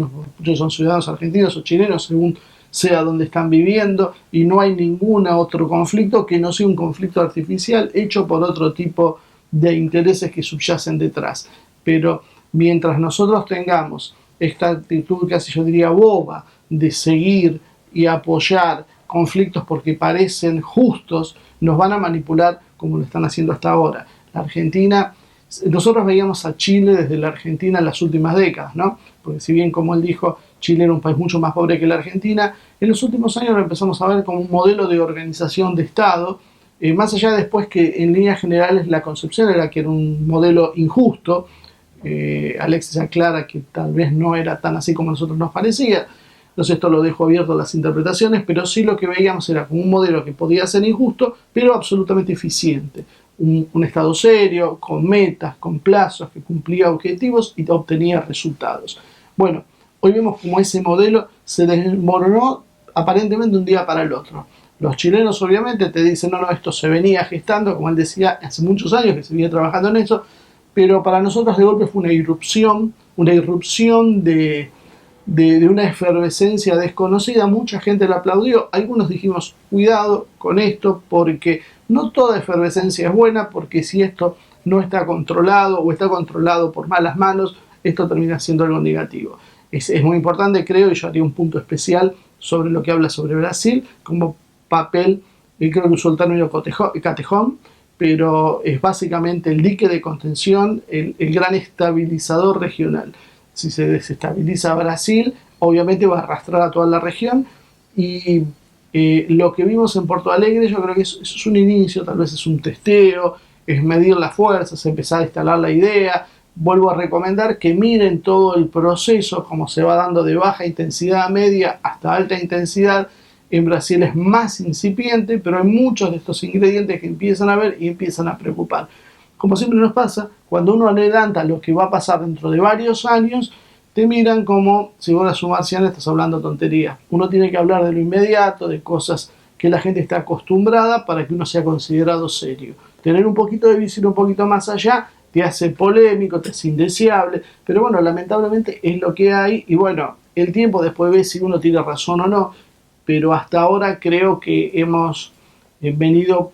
son ciudadanos argentinos o chilenos según sea donde están viviendo, y no hay ningún otro conflicto que no sea un conflicto artificial hecho por otro tipo de intereses que subyacen detrás. Pero mientras nosotros tengamos esta actitud casi yo diría boba de seguir y apoyar conflictos porque parecen justos, nos van a manipular como lo están haciendo hasta ahora. La Argentina, nosotros veíamos a Chile desde la Argentina en las últimas décadas, ¿no? Porque si bien, como él dijo, Chile era un país mucho más pobre que la Argentina, en los últimos años lo empezamos a ver como un modelo de organización de Estado, más allá después que en líneas generales la concepción era que era un modelo injusto. Alexis aclara que tal vez no era tan así como a nosotros nos parecía, entonces esto lo dejo abierto a las interpretaciones, pero sí lo que veíamos era como un modelo que podía ser injusto, pero absolutamente eficiente. Un Estado serio, con metas, con plazos, que cumplía objetivos y obtenía resultados. Bueno, hoy vemos como ese modelo se desmoronó aparentemente de un día para el otro. Los chilenos obviamente te dicen, no, esto se venía gestando, como él decía, hace muchos años que se venía trabajando en eso, pero para nosotros de golpe fue una irrupción de una efervescencia desconocida. Mucha gente la aplaudió, algunos dijimos, cuidado con esto, porque no toda efervescencia es buena, porque si esto no está controlado o está controlado por malas manos, esto termina siendo algo negativo. Es muy importante, creo, y yo haría un punto especial sobre lo que habla sobre Brasil, como papel, y creo que usó el término catejón, pero es básicamente el dique de contención, el gran estabilizador regional. Si se desestabiliza Brasil, obviamente va a arrastrar a toda la región, y lo que vimos en Porto Alegre yo creo que es un inicio, tal vez es un testeo, es medir las fuerzas, empezar a instalar la idea. Vuelvo a recomendar que miren todo el proceso, como se va dando de baja intensidad a media hasta alta intensidad. En Brasil es más incipiente, pero hay muchos de estos ingredientes que empiezan a ver y empiezan a preocupar. Como siempre nos pasa, cuando uno adelanta lo que va a pasar dentro de varios años, te miran como si vos eras un marciano estás hablando tonterías. Uno tiene que hablar de lo inmediato, de cosas que la gente está acostumbrada para que uno sea considerado serio. Tener un poquito de visión un poquito más allá te hace polémico, te hace indeseable, pero bueno, lamentablemente es lo que hay, y bueno, el tiempo después ve si uno tiene razón o no, pero hasta ahora creo que hemos venido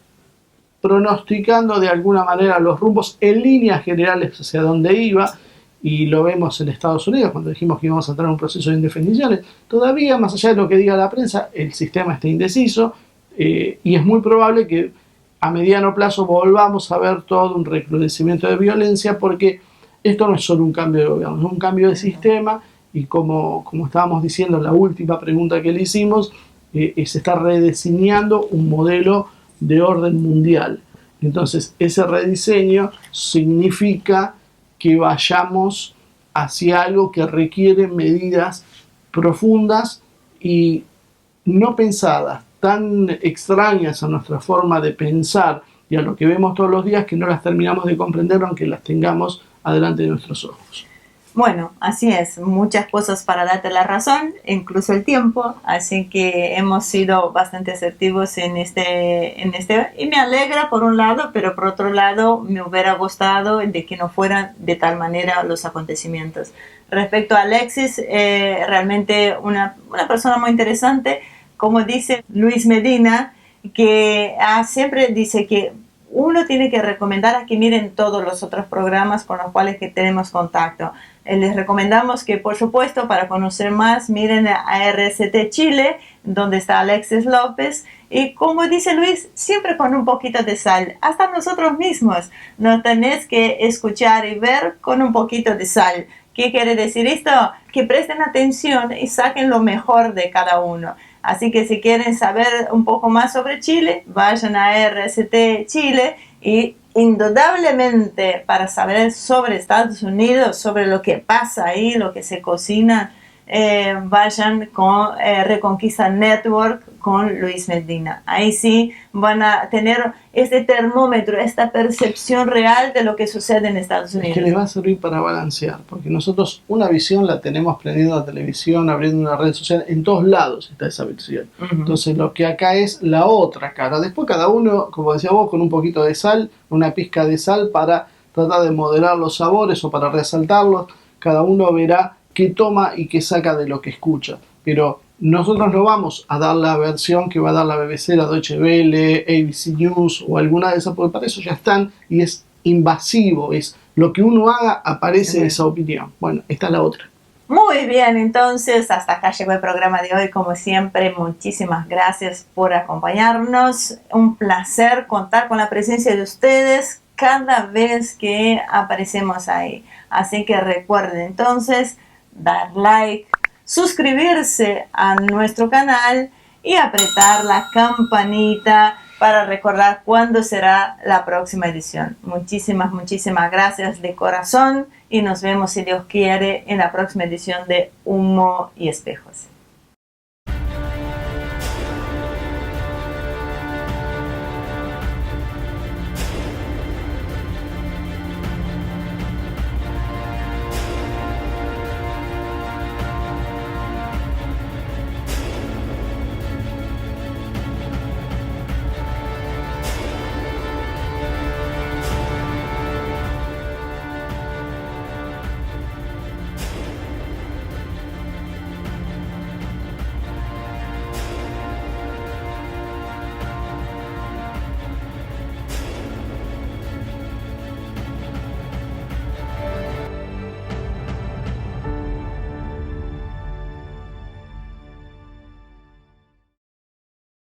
pronosticando de alguna manera los rumbos en líneas generales hacia dónde iba, y lo vemos en Estados Unidos cuando dijimos que íbamos a entrar en un proceso de indefiniciones. Todavía, más allá de lo que diga la prensa, el sistema está indeciso, y es muy probable que a mediano plazo volvamos a ver todo un recrudecimiento de violencia, porque esto no es solo un cambio de gobierno, es un cambio de sistema, y como estábamos diciendo en la última pregunta que le hicimos, se está rediseñando un modelo de orden mundial. Entonces ese rediseño significa que vayamos hacia algo que requiere medidas profundas y no pensadas, tan extrañas a nuestra forma de pensar y a lo que vemos todos los días, que no las terminamos de comprender aunque las tengamos adelante de nuestros ojos. Bueno, así es, muchas cosas para darte la razón, incluso el tiempo, así que hemos sido bastante asertivos en este, y me alegra por un lado, pero por otro lado me hubiera gustado de que no fueran de tal manera los acontecimientos. Respecto a Alexis, realmente una persona muy interesante, como dice Luis Medina, que siempre dice que uno tiene que recomendar a que miren todos los otros programas con los cuales que tenemos contacto. Les recomendamos que, por supuesto, para conocer más, miren a RCT Chile, donde está Alexis López. Y como dice Luis, siempre con un poquito de sal. Hasta nosotros mismos nos tenés que escuchar y ver con un poquito de sal. ¿Qué quiere decir esto? Que presten atención y saquen lo mejor de cada uno. Así que si quieren saber un poco más sobre Chile, vayan a RCT Chile, y indudablemente para saber sobre Estados Unidos, sobre lo que pasa ahí, lo que se cocina, vayan con Reconquista Network con Luis Medina. Ahí sí van a tener este termómetro, esta percepción real de lo que sucede en Estados Unidos. Es que les va a servir para balancear, porque nosotros una visión la tenemos prendiendo la televisión, abriendo una red social, en todos lados está esa visión. Entonces lo que acá es la otra cara. Después cada uno, como decía vos, con un poquito de sal, una pizca de sal para tratar de moderar los sabores o para resaltarlos. Cada uno verá qué toma y qué saca de lo que escucha. Pero nosotros no vamos a dar la versión que va a dar la BBC, la Deutsche Welle, ABC News o alguna de esas, porque para eso ya están y es invasivo, es lo que uno haga, aparece esa opinión. Bueno, esta es la otra. Muy bien, entonces hasta acá llegó el programa de hoy. Como siempre, muchísimas gracias por acompañarnos. Un placer contar con la presencia de ustedes cada vez que aparecemos ahí. Así que recuerden entonces dar like, suscribirse a nuestro canal y apretar la campanita para recordar cuándo será la próxima edición. Muchísimas gracias de corazón y nos vemos, si Dios quiere, en la próxima edición de Humo y Espejos.